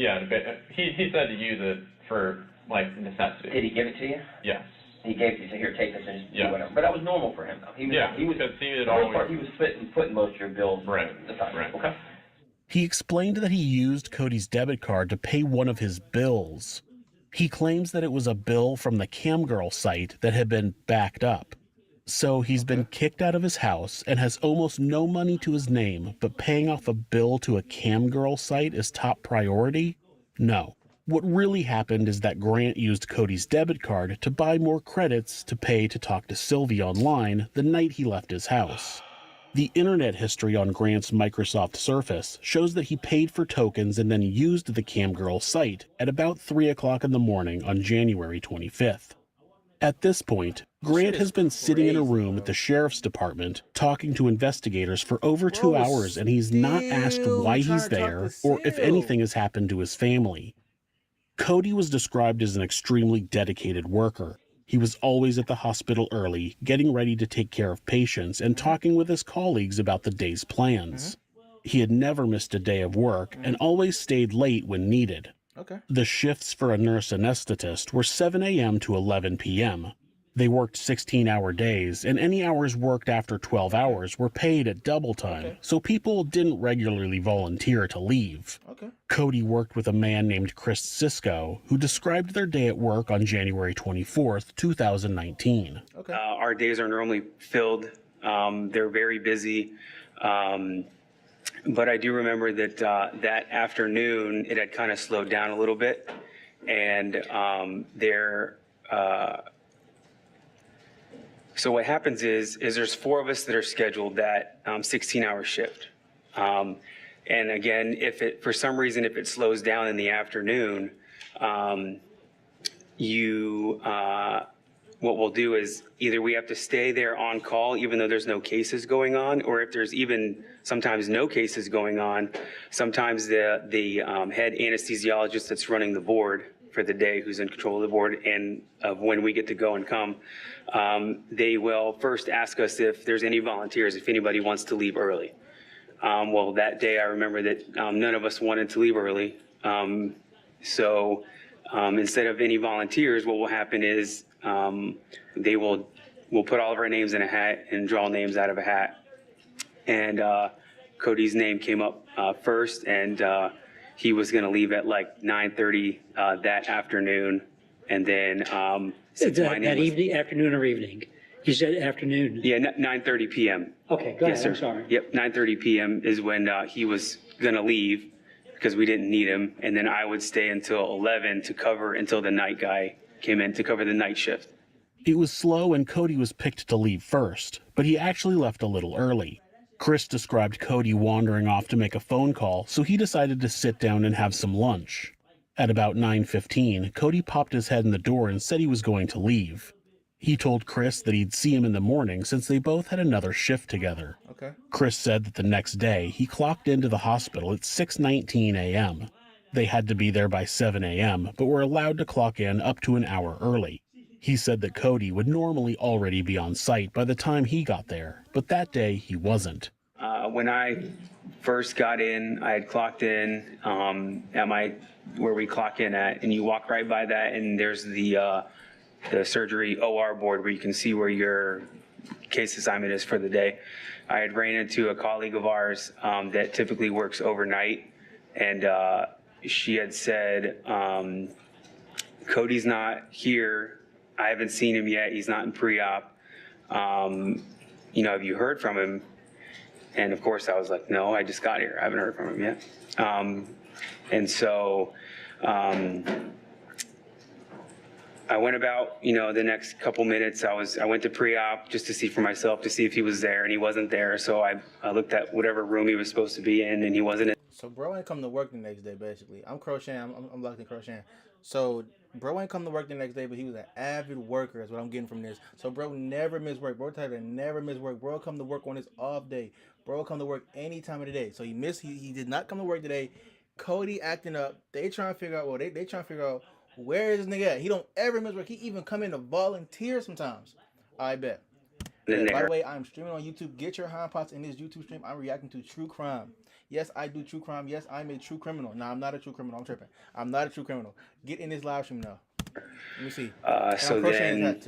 said to use it for like necessity. Did he give it to you? Yes. He gave it to you, so here, take this and just Yeah. do whatever. But that was normal for him, though. He was because he had for the most always. part, he was putting most of your bills Right. aside. Right. Okay. He explained that he used Cody's debit card to pay one of his bills. He claims that it was a bill from the Camgirl site that had been backed up. So he's been kicked out of his house and has almost no money to his name, but paying off a bill to a Camgirl site is top priority? No. What really happened is that Grant used Cody's debit card to buy more credits to pay to talk to Sylvie online the night he left his house. The internet history on Grant's Microsoft Surface shows that he paid for tokens and then used the Camgirl site at about 3 o'clock in the morning on January 25th. At this point, Grant has been sitting in a room at the sheriff's department talking to investigators for over 2 hours, and he's not asked why he's there or if anything has happened to his family. Cody was described as an extremely dedicated worker. He was always at the hospital early, getting ready to take care of patients and talking with his colleagues about the day's plans. He had never missed a day of work and always stayed late when needed. Okay. The shifts for a nurse anesthetist were 7 a.m. to 11 p.m. They worked 16-hour days, and any hours worked after 12 hours were paid at double time, so people didn't regularly volunteer to leave. Cody worked with a man named Chris Sisko, who described their day at work on January 24th, 2019. Our days are normally filled. They're very busy. But I do remember that that afternoon, it had kind of slowed down a little bit. And so what happens is there's 4 of us that are scheduled that 16-hour shift. And again, for some reason, if it slows down in the afternoon, what we'll do is either we have to stay there on call, even though there's no cases going on, or if there's even sometimes no cases going on, sometimes the head anesthesiologist that's running the board for the day, who's in control of the board and of when we get to go and come, they will first ask us if there's any volunteers, if anybody wants to leave early. Well, that day I remember that none of us wanted to leave early. So instead of any volunteers, what will happen is we'll put all of our names in a hat and draw names out of a hat. And Cody's name came up first, and he was going to leave at like 9:30 that afternoon. And then that evening, afternoon or evening? You said afternoon. Yeah, 9:30 p.m. Okay, go ahead. Yes, sir. I'm sorry. Yep, 9:30 p.m. is when he was going to leave because we didn't need him. And then I would stay until 11 to cover until the night guy came in to cover the night shift. It was slow and Cody was picked to leave first, but he actually left a little early. Chris described Cody wandering off to make a phone call, so he decided to sit down and have some lunch. At about 9:15, Cody popped his head in the door and said he was going to leave. He told Chris that he'd see him in the morning since they both had another shift together. Chris said that the next day he clocked into the hospital at 6:19 a.m. They had to be there by 7 a.m., but were allowed to clock in up to an hour early. He said that Cody would normally already be on site by the time he got there, but that day he wasn't. When I first got in, I had clocked in at where we clock in at, and you walk right by that, and there's the surgery OR board where you can see where your case assignment is for the day. I had ran into a colleague of ours that typically works overnight, and she had said, Cody's not here. I haven't seen him yet. He's not in pre-op. Have you heard from him? And of course I was like, no, I just got here. I haven't heard from him yet. And so I went about, the next couple minutes. I went to pre-op just to see for myself, to see if he was there, and he wasn't there. So I looked at whatever room he was supposed to be in, and he wasn't in. So bro ain't come to work the next day, basically. I'm crocheting. I'm locked in crocheting. So bro ain't come to work the next day, but he was an avid worker, is what I'm getting from this. So bro never missed work. Bro type of never missed work. Bro come to work on his off day. Bro come to work any time of the day. So he did not come to work today. Cody acting up. They trying to figure out, they trying to figure out where is this nigga at. He don't ever miss work. He even come in to volunteer sometimes. I bet. And by the way, I'm streaming on YouTube. Get your hind pots in this YouTube stream. I'm reacting to true crime. Yes, I do true crime. Yes, I'm a true criminal. No, I'm not a true criminal. I'm tripping. I'm not a true criminal. Get in this live stream now. Let me see. So then Let me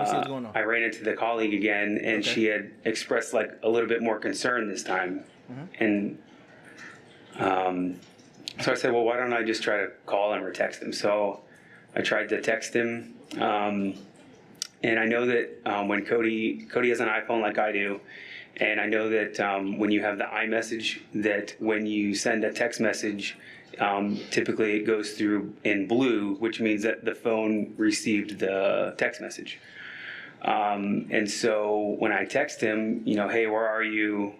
see what's going on. I ran into the colleague again, and she had expressed like a little bit more concern this time. And so I said, well, why don't I just try to call him or text him? So I tried to text him. And I know that when Cody has an iPhone like I do, and I know that when you have the iMessage, that when you send a text message, typically it goes through in blue, which means that the phone received the text message. And so when I text him, hey, where are you?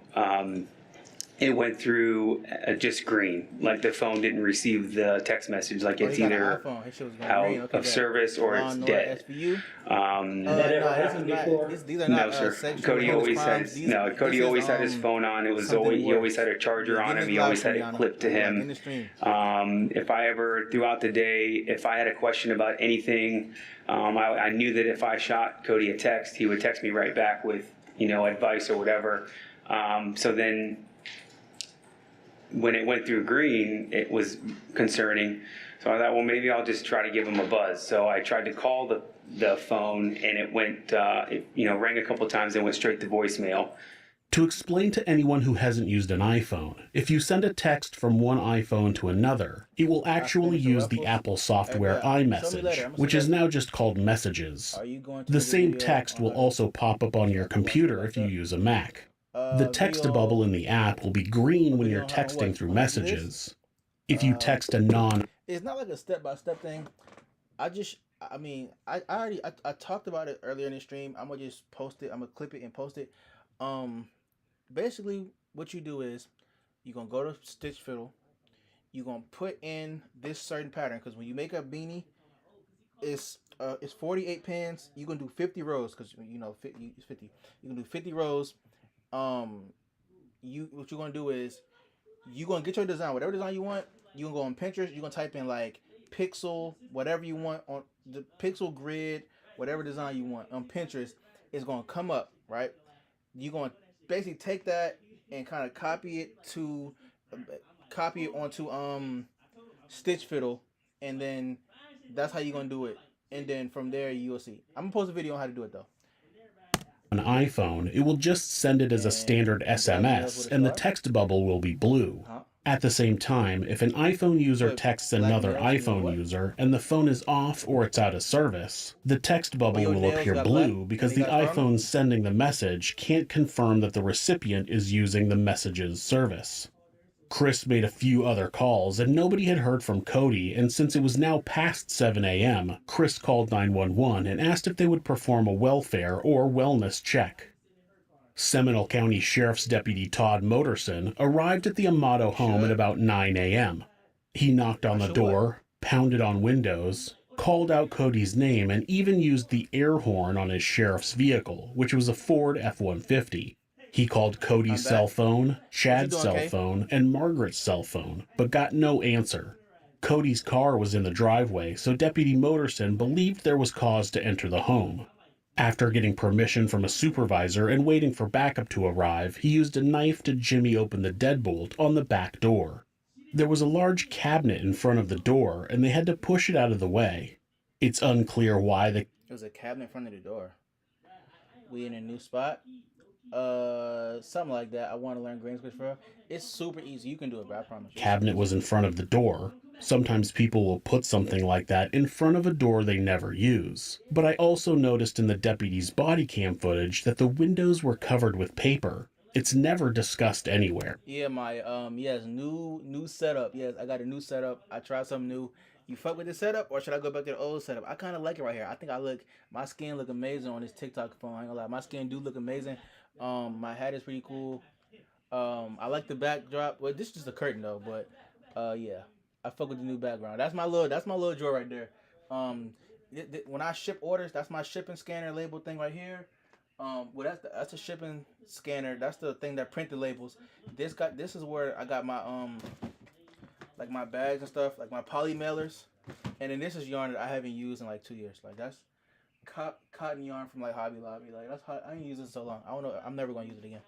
It went through just green, like the phone didn't receive the text message, like it's either out of service or it's dead. These are not, no, sir. Cody always had his phone on. It was he always had a charger on him. He always had it clipped to him. If I ever throughout the day, if I had a question about anything, I knew that if I shot Cody a text, he would text me right back with advice or whatever. So then when it went through green, it was concerning. So I thought, well, maybe I'll just try to give him a buzz. So I tried to call the phone, and it went, rang a couple times and went straight to voicemail. To explain to anyone who hasn't used an iPhone, if you send a text from one iPhone to another, it will actually use the Apple software iMessage, which is now just called Messages. The same text will also pop up on your computer if you use a Mac. The text bubble in the app will be green when you're texting through Messages. If you text a It's not like a step-by-step thing. I already talked about it earlier in the stream. I'm gonna just post it. I'm gonna clip it and post it. Basically, what you do is you're gonna go to Stitch Fiddle. You're gonna put in this certain pattern, because when you make a beanie, it's 48 pins. You can do 50 rows, because it's 50. You can do 50 rows. What you're gonna do is you're gonna get your design, whatever design you want. You can go on Pinterest. You're gonna type in like pixel, whatever you want on the pixel grid, whatever design you want on Pinterest. It's gonna come up, right? You're gonna basically take that and kind of copy it onto Stitch Fiddle, and then that's how you're gonna do it. And then from there you'll see. I'm gonna post a video on how to do it though. an iPhone, it will just send it as a standard SMS, and the text bubble will be blue. At the same time, if an iPhone user texts another iPhone user and the phone is off or it's out of service, the text bubble will appear blue because the iPhone sending the message can't confirm that the recipient is using the messages service. Chris made a few other calls and nobody had heard from Cody, and since it was now past 7 a.m., Chris called 911 and asked if they would perform a welfare or wellness check. Seminole County Sheriff's Deputy Todd Moterson arrived at the Amato home at about 9 a.m. He knocked on the door, pounded on windows, called out Cody's name, and even used the air horn on his sheriff's vehicle, which was a Ford F-150. He called Cody's cell phone, Chad's cell phone, and Margaret's cell phone, but got no answer. Cody's car was in the driveway, so Deputy Moterson believed there was cause to enter the home. After getting permission from a supervisor and waiting for backup to arrive, he used a knife to jimmy open the deadbolt on the back door. There was a large cabinet in front of the door, and they had to push it out of the way. It's unclear why There was a cabinet in front of the door. We in a new spot? Something like that. I want to learn green squash for. It's super easy. You can do it, bro. I promise. Cabinet was in front of the door. Sometimes people will put something like that in front of a door they never use. But I also noticed in the deputy's body cam footage that the windows were covered with paper. It's never discussed anywhere. Yeah, my new setup. Yes, I got a new setup. I tried something new. You fuck with the setup, or should I go back to the old setup? I kind of like it right here. I think my skin look amazing on this TikTok phone. I ain't gonna lie, my skin do look amazing. My hat is pretty cool. I like the backdrop. Well, this is just a curtain though, but yeah, I fuck with the new background. That's my little drawer right there. When I ship orders, that's my shipping scanner label thing right here. Well, that's a shipping scanner. That's the thing that print the labels. This is where I got my like my bags and stuff, like my poly mailers. And then this is yarn that I haven't used in like 2 years. Like that's cotton yarn from like Hobby Lobby. Like I ain't used it in so long. I don't know. I'm never gonna use it again.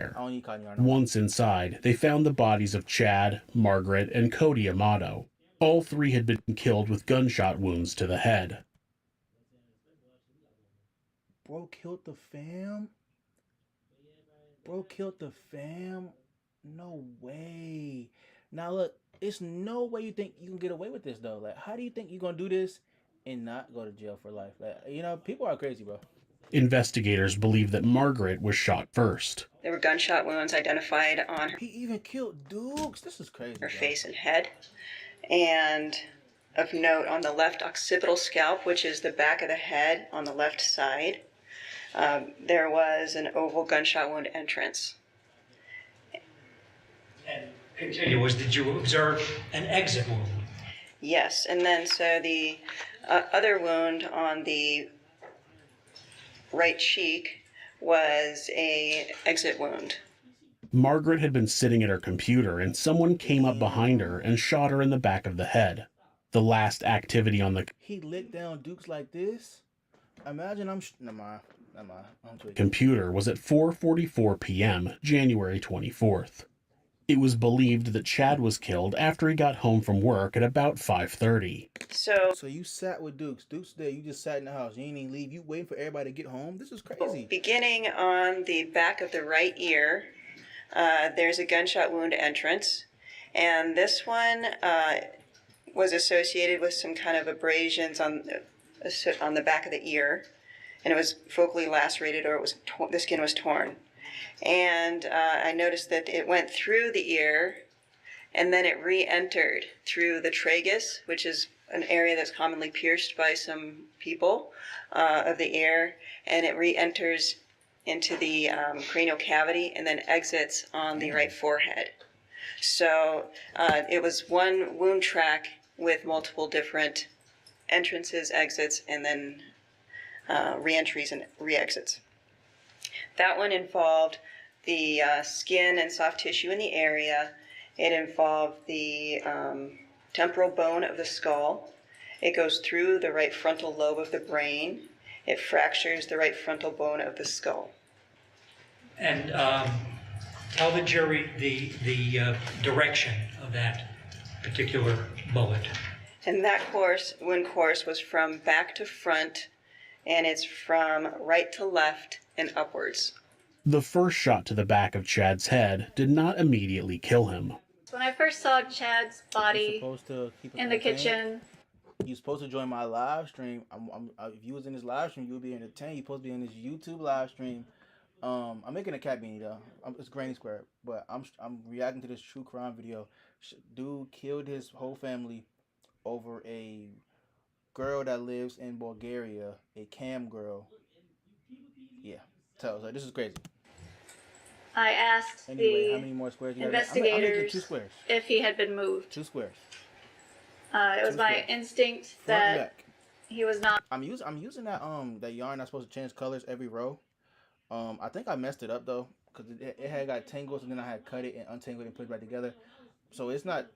I don't need cotton yarn. Once inside, they found the bodies of Chad, Margaret, and Cody Amato. All three had been killed with gunshot wounds to the head. Bro killed the fam? Bro killed the fam? No way. Now look, it's no way you think you can get away with this though. Like, how do you think you're gonna do this and not go to jail for life? Like, people are crazy, bro. Investigators believe that Margaret was shot first. There were gunshot wounds identified on her. He even killed Dukes. This is crazy. Her face and head. And of note, on the left occipital scalp, which is the back of the head on the left side, there was an oval gunshot wound entrance. And continue, did you observe an exit wound? Yes, and then so the other wound on the right cheek was a exit wound. Margaret had been sitting at her computer and someone came up behind her and shot her in the back of the head. The last activity on the He lit down Dukes like this? Imagine never mind. Computer was at 4:44 p.m., January 24th. It was believed that Chad was killed after he got home from work at about 5:30. So you sat with Dukes. Dukes there. You just sat in the house. You didn't even leave. You waiting for everybody to get home. This is crazy. Beginning on the back of the right ear, there's a gunshot wound entrance, and this one was associated with some kind of abrasions on the back of the ear, and it was focally lacerated, or it was the skin was torn. And I noticed that it went through the ear, and then it re-entered through the tragus, which is an area that's commonly pierced by some people of the ear, and it re-enters into the cranial cavity and then exits on the right forehead. So it was one wound track with multiple different entrances, exits, and then re-entries and re-exits. That one involved the skin and soft tissue in the area. It involved the temporal bone of the skull. It goes through the right frontal lobe of the brain. It fractures the right frontal bone of the skull. And tell the jury the direction of that particular bullet. And that wound course was from back to front, and it's from right to left and upwards. The first shot to the back of Chad's head did not immediately kill him. When I first saw Chad's body in the kitchen, You're supposed to join my live stream. If you was in this live stream, you would be entertained. You're supposed to be in this YouTube live stream. I'm making a cat beanie though. It's Granny Square, but I'm reacting to this true crime video. Dude killed his whole family over a girl that lives in Bulgaria, a cam girl. Yeah, so this is crazy. I asked Anyway, how many more squares you got? investigators I'm making 2 squares. if he had been moved. 2 squares. It was my instinct that he was not. I'm using that yarn that's supposed to change colors every row. I think I messed it up though, because it had got tangles and then I had cut it and untangled it and put it back together. So it's not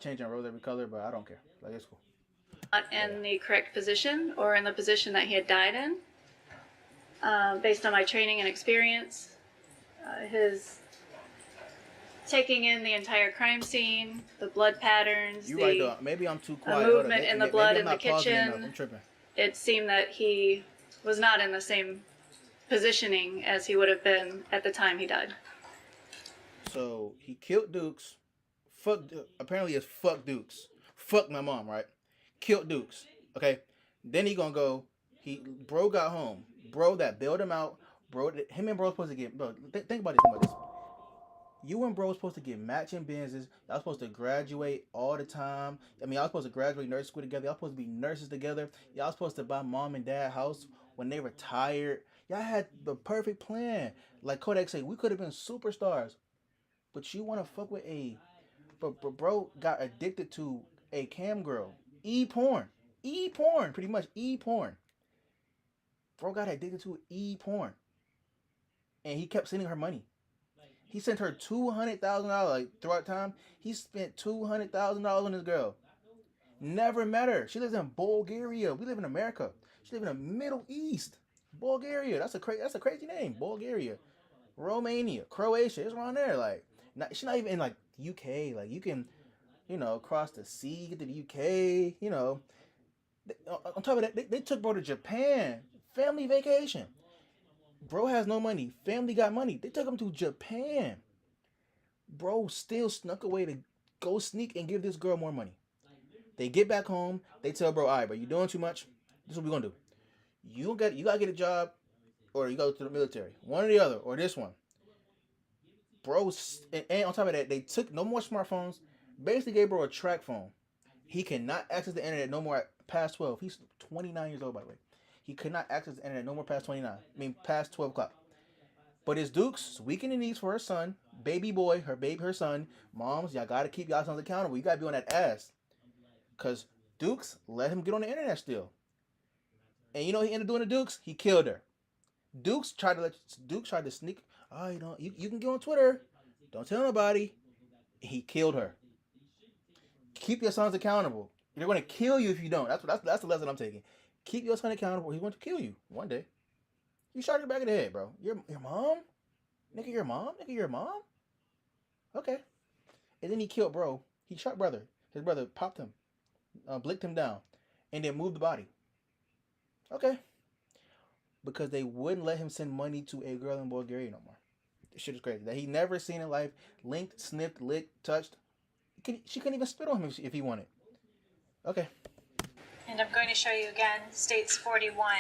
changing rows every color, but I don't care. Like, it's cool. Not in the correct position or in the position that he had died in. Based on my training and experience, his taking in the entire crime scene, the blood patterns, You're right though. Maybe I'm too quiet. movement in the blood in the I'm kitchen. tripping. It seemed that he was not in the same positioning as he would have been at the time he died. So he killed Dukes. Apparently it's fuck Dukes. Fuck my mom, right? Killed Dukes. Okay. Then he gonna go. Bro got home. Bro that bailed him out. Bro, him and bro supposed to get. Bro, think about this. You and bro was supposed to get matching Benzes. Y'all supposed to graduate all the time. I mean, y'all supposed to graduate nursing school together. Y'all supposed to be nurses together. Y'all supposed to buy mom and dad a house when they retired. Y'all had the perfect plan. Like Kodak said, we could have been superstars. But you want to fuck with But bro got addicted to a cam girl. E-porn. E-porn. Pretty much E-porn. Bro got addicted to E-porn. And he kept sending her money. He sent her $200,000 like throughout time. He spent $200,000 on this girl. Never met her. She lives in Bulgaria. We live in America. She lives in the Middle East. Bulgaria. That's a crazy name. Bulgaria, Romania, Croatia. It's around there. Like, she's not even in like UK. Like, you can, cross the sea, get to the UK. On top of that, they took bro to Japan, family vacation. Bro has no money. Family got money. They took him to Japan. Bro still snuck away to go sneak and give this girl more money. They get back home. They tell bro, all right, bro, you doing too much. This is what we're going to do. You got to get a job or you go to the military. One or the other, or this one. Bro, and on top of that, they took no more smartphones. Basically gave bro a track phone. He cannot access the internet no more past 12. He's 29 years old, by the way. He could not access the internet no more past 29. I mean, past 12 o'clock. But his Dukes, weak in the knees for her son, baby boy, her son. Moms, y'all got to keep y'all sons accountable. You got to be on that ass. Because Dukes let him get on the internet still. And you know what he ended up doing to Dukes? He killed her. Dukes tried to sneak. Oh, you can get on Twitter. Don't tell nobody. He killed her. Keep your sons accountable. They're going to kill you if you don't. That's the lesson I'm taking. Keep your son accountable. He's going to kill you one day. You shot her back in the head, bro. Your mom? Nigga, your mom? Okay. and then he killed bro. He shot brother. His brother popped him, blicked him down, and then moved the body. Okay. Because they wouldn't let him send money to a girl in Bulgaria no more. This shit is crazy. That he never seen in life, linked, sniffed, licked, touched. She couldn't even spit on him if he wanted. Okay. And I'm going to show you again, states 41.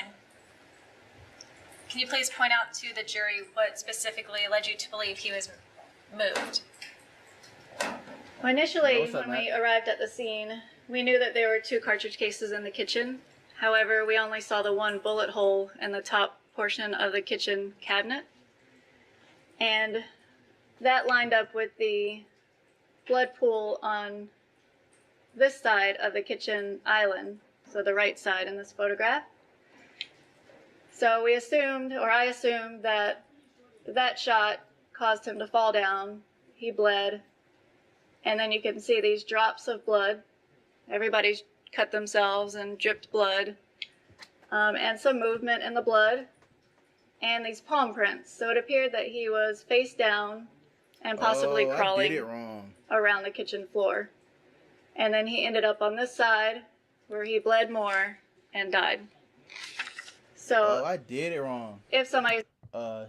Can you please point out to the jury what specifically led you to believe he was moved? Well, initially, when we arrived at the scene, we knew that there were 2 cartridge cases in the kitchen. However, we only saw the 1 bullet hole in the top portion of the kitchen cabinet. And that lined up with the blood pool on this side of the kitchen island, so the right side in this photograph. So we assumed, or I assumed, that that shot caused him to fall down. He bled. And then you can see these drops of blood. Everybody's cut themselves and dripped blood. And some movement in the blood. And these palm prints. So it appeared that he was face down and possibly crawling around the kitchen floor. And then he ended up on this side where he bled more and died. So I did it wrong. If somebody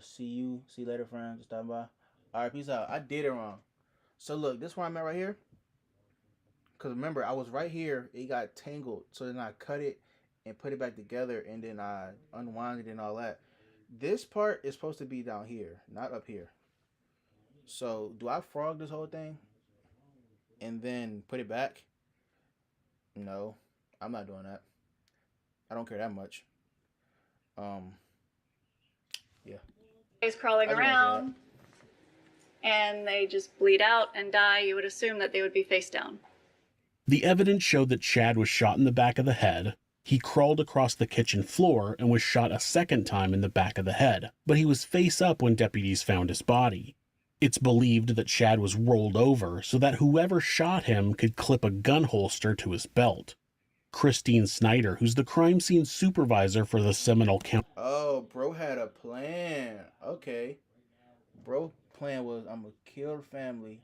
see you later, friends. Just stopping by. All right, peace out. I did it wrong. So look, this is where I'm at right here. Because remember, I was right here. It got tangled. So then I cut it and put it back together. And then I unwound it and all that. This part is supposed to be down here, not up here. So do I frog this whole thing and then put it back? No, I'm not doing that. I don't care that much. Yeah. He's crawling around and they just bleed out and die, you would assume that they would be face down. The evidence showed that Chad was shot in the back of the head. He crawled across the kitchen floor and was shot a second time in the back of the head, but he was face up when deputies found his body. It's believed that Chad was rolled over so that whoever shot him could clip a gun holster to his belt. Christine Snyder, who's the crime scene supervisor for the Seminole County. Oh, bro had a plan. Okay. Bro plan was, I'm going to kill the family,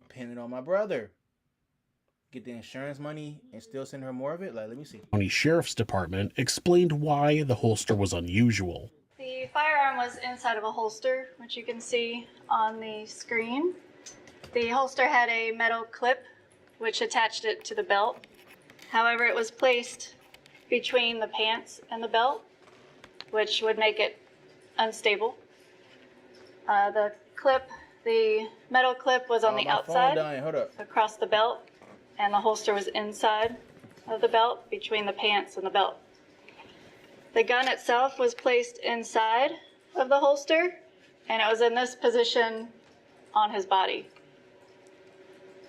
pin it on my brother. Get the insurance money and still send her more of it? Like, let me see. County Sheriff's Department explained why the holster was unusual. The firearm was inside of a holster, which you can see on the screen. The holster had a metal clip, which attached it to the belt. However, it was placed between the pants and the belt, which would make it unstable. The metal clip was on the outside, across the belt, and the holster was inside of the belt, between the pants and the belt. The gun itself was placed inside of the holster, and it was in this position on his body,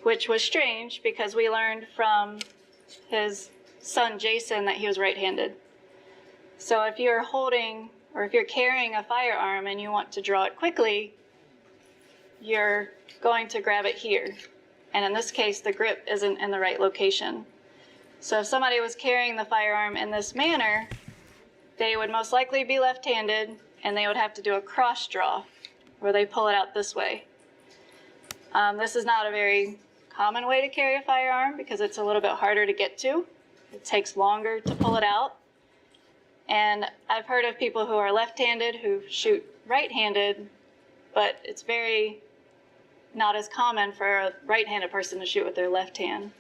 which was strange because we learned from his son Jason that he was right-handed. So if you're holding, or if you're carrying a firearm and you want to draw it quickly, you're going to grab it here. And in this case, the grip isn't in the right location. So if somebody was carrying the firearm in this manner, they would most likely be left-handed, and they would have to do a cross draw, where they pull it out this way. This is not a very common way to carry a firearm because it's a little bit harder to get to. It takes longer to pull it out. And I've heard of people who are left-handed who shoot right-handed, but it's very not as common for a right-handed person to shoot with their left hand.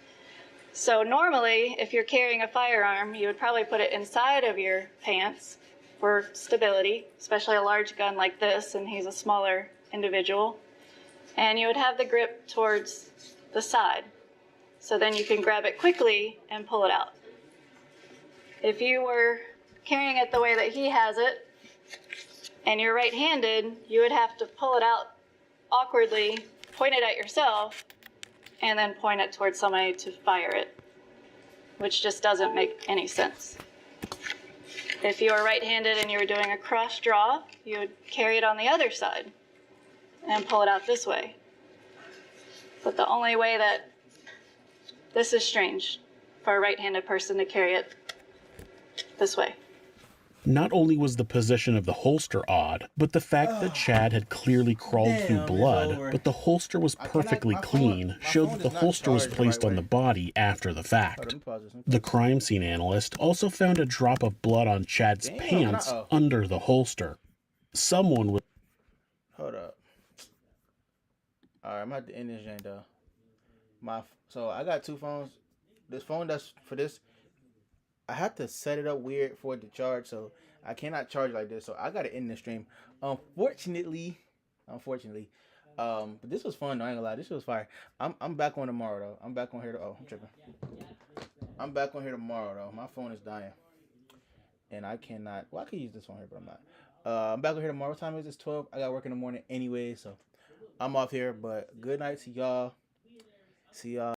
So normally, if you're carrying a firearm, you would probably put it inside of your pants for stability, especially a large gun like this, and he's a smaller individual. And you would have the grip towards the side. So then you can grab it quickly and pull it out. If you were carrying it the way that he has it, and you're right-handed, you would have to pull it out awkwardly, point it at yourself, and then point it towards somebody to fire it, which just doesn't make any sense. If you were right-handed and you were doing a cross draw, you would carry it on the other side and pull it out this way. But the only way that this is strange for a right-handed person to carry it this way. Not only was the position of the holster odd, but the fact that Chad had clearly crawled through blood, but the holster was perfectly clean, showed that the holster was placed on the body after the fact. The crime scene analyst also found a drop of blood on Chad's pants under the holster. Someone was... Hold up. Alright, I'm at the end of this game though. So I got two phones. This phone that's for this, I have to set it up weird for it to charge, so I cannot charge like this. So I gotta end the stream. Unfortunately, but this was fun though, I ain't gonna lie. This was fire. I'm back on tomorrow though. I'm back on here. I'm tripping. I'm back on here tomorrow though. My phone is dying, and I cannot. Well, I could use this one here, but I'm not. I'm back on here tomorrow. What time is it? It's 12. I got work in the morning anyway, so I'm off here. But good night to y'all. See y'all.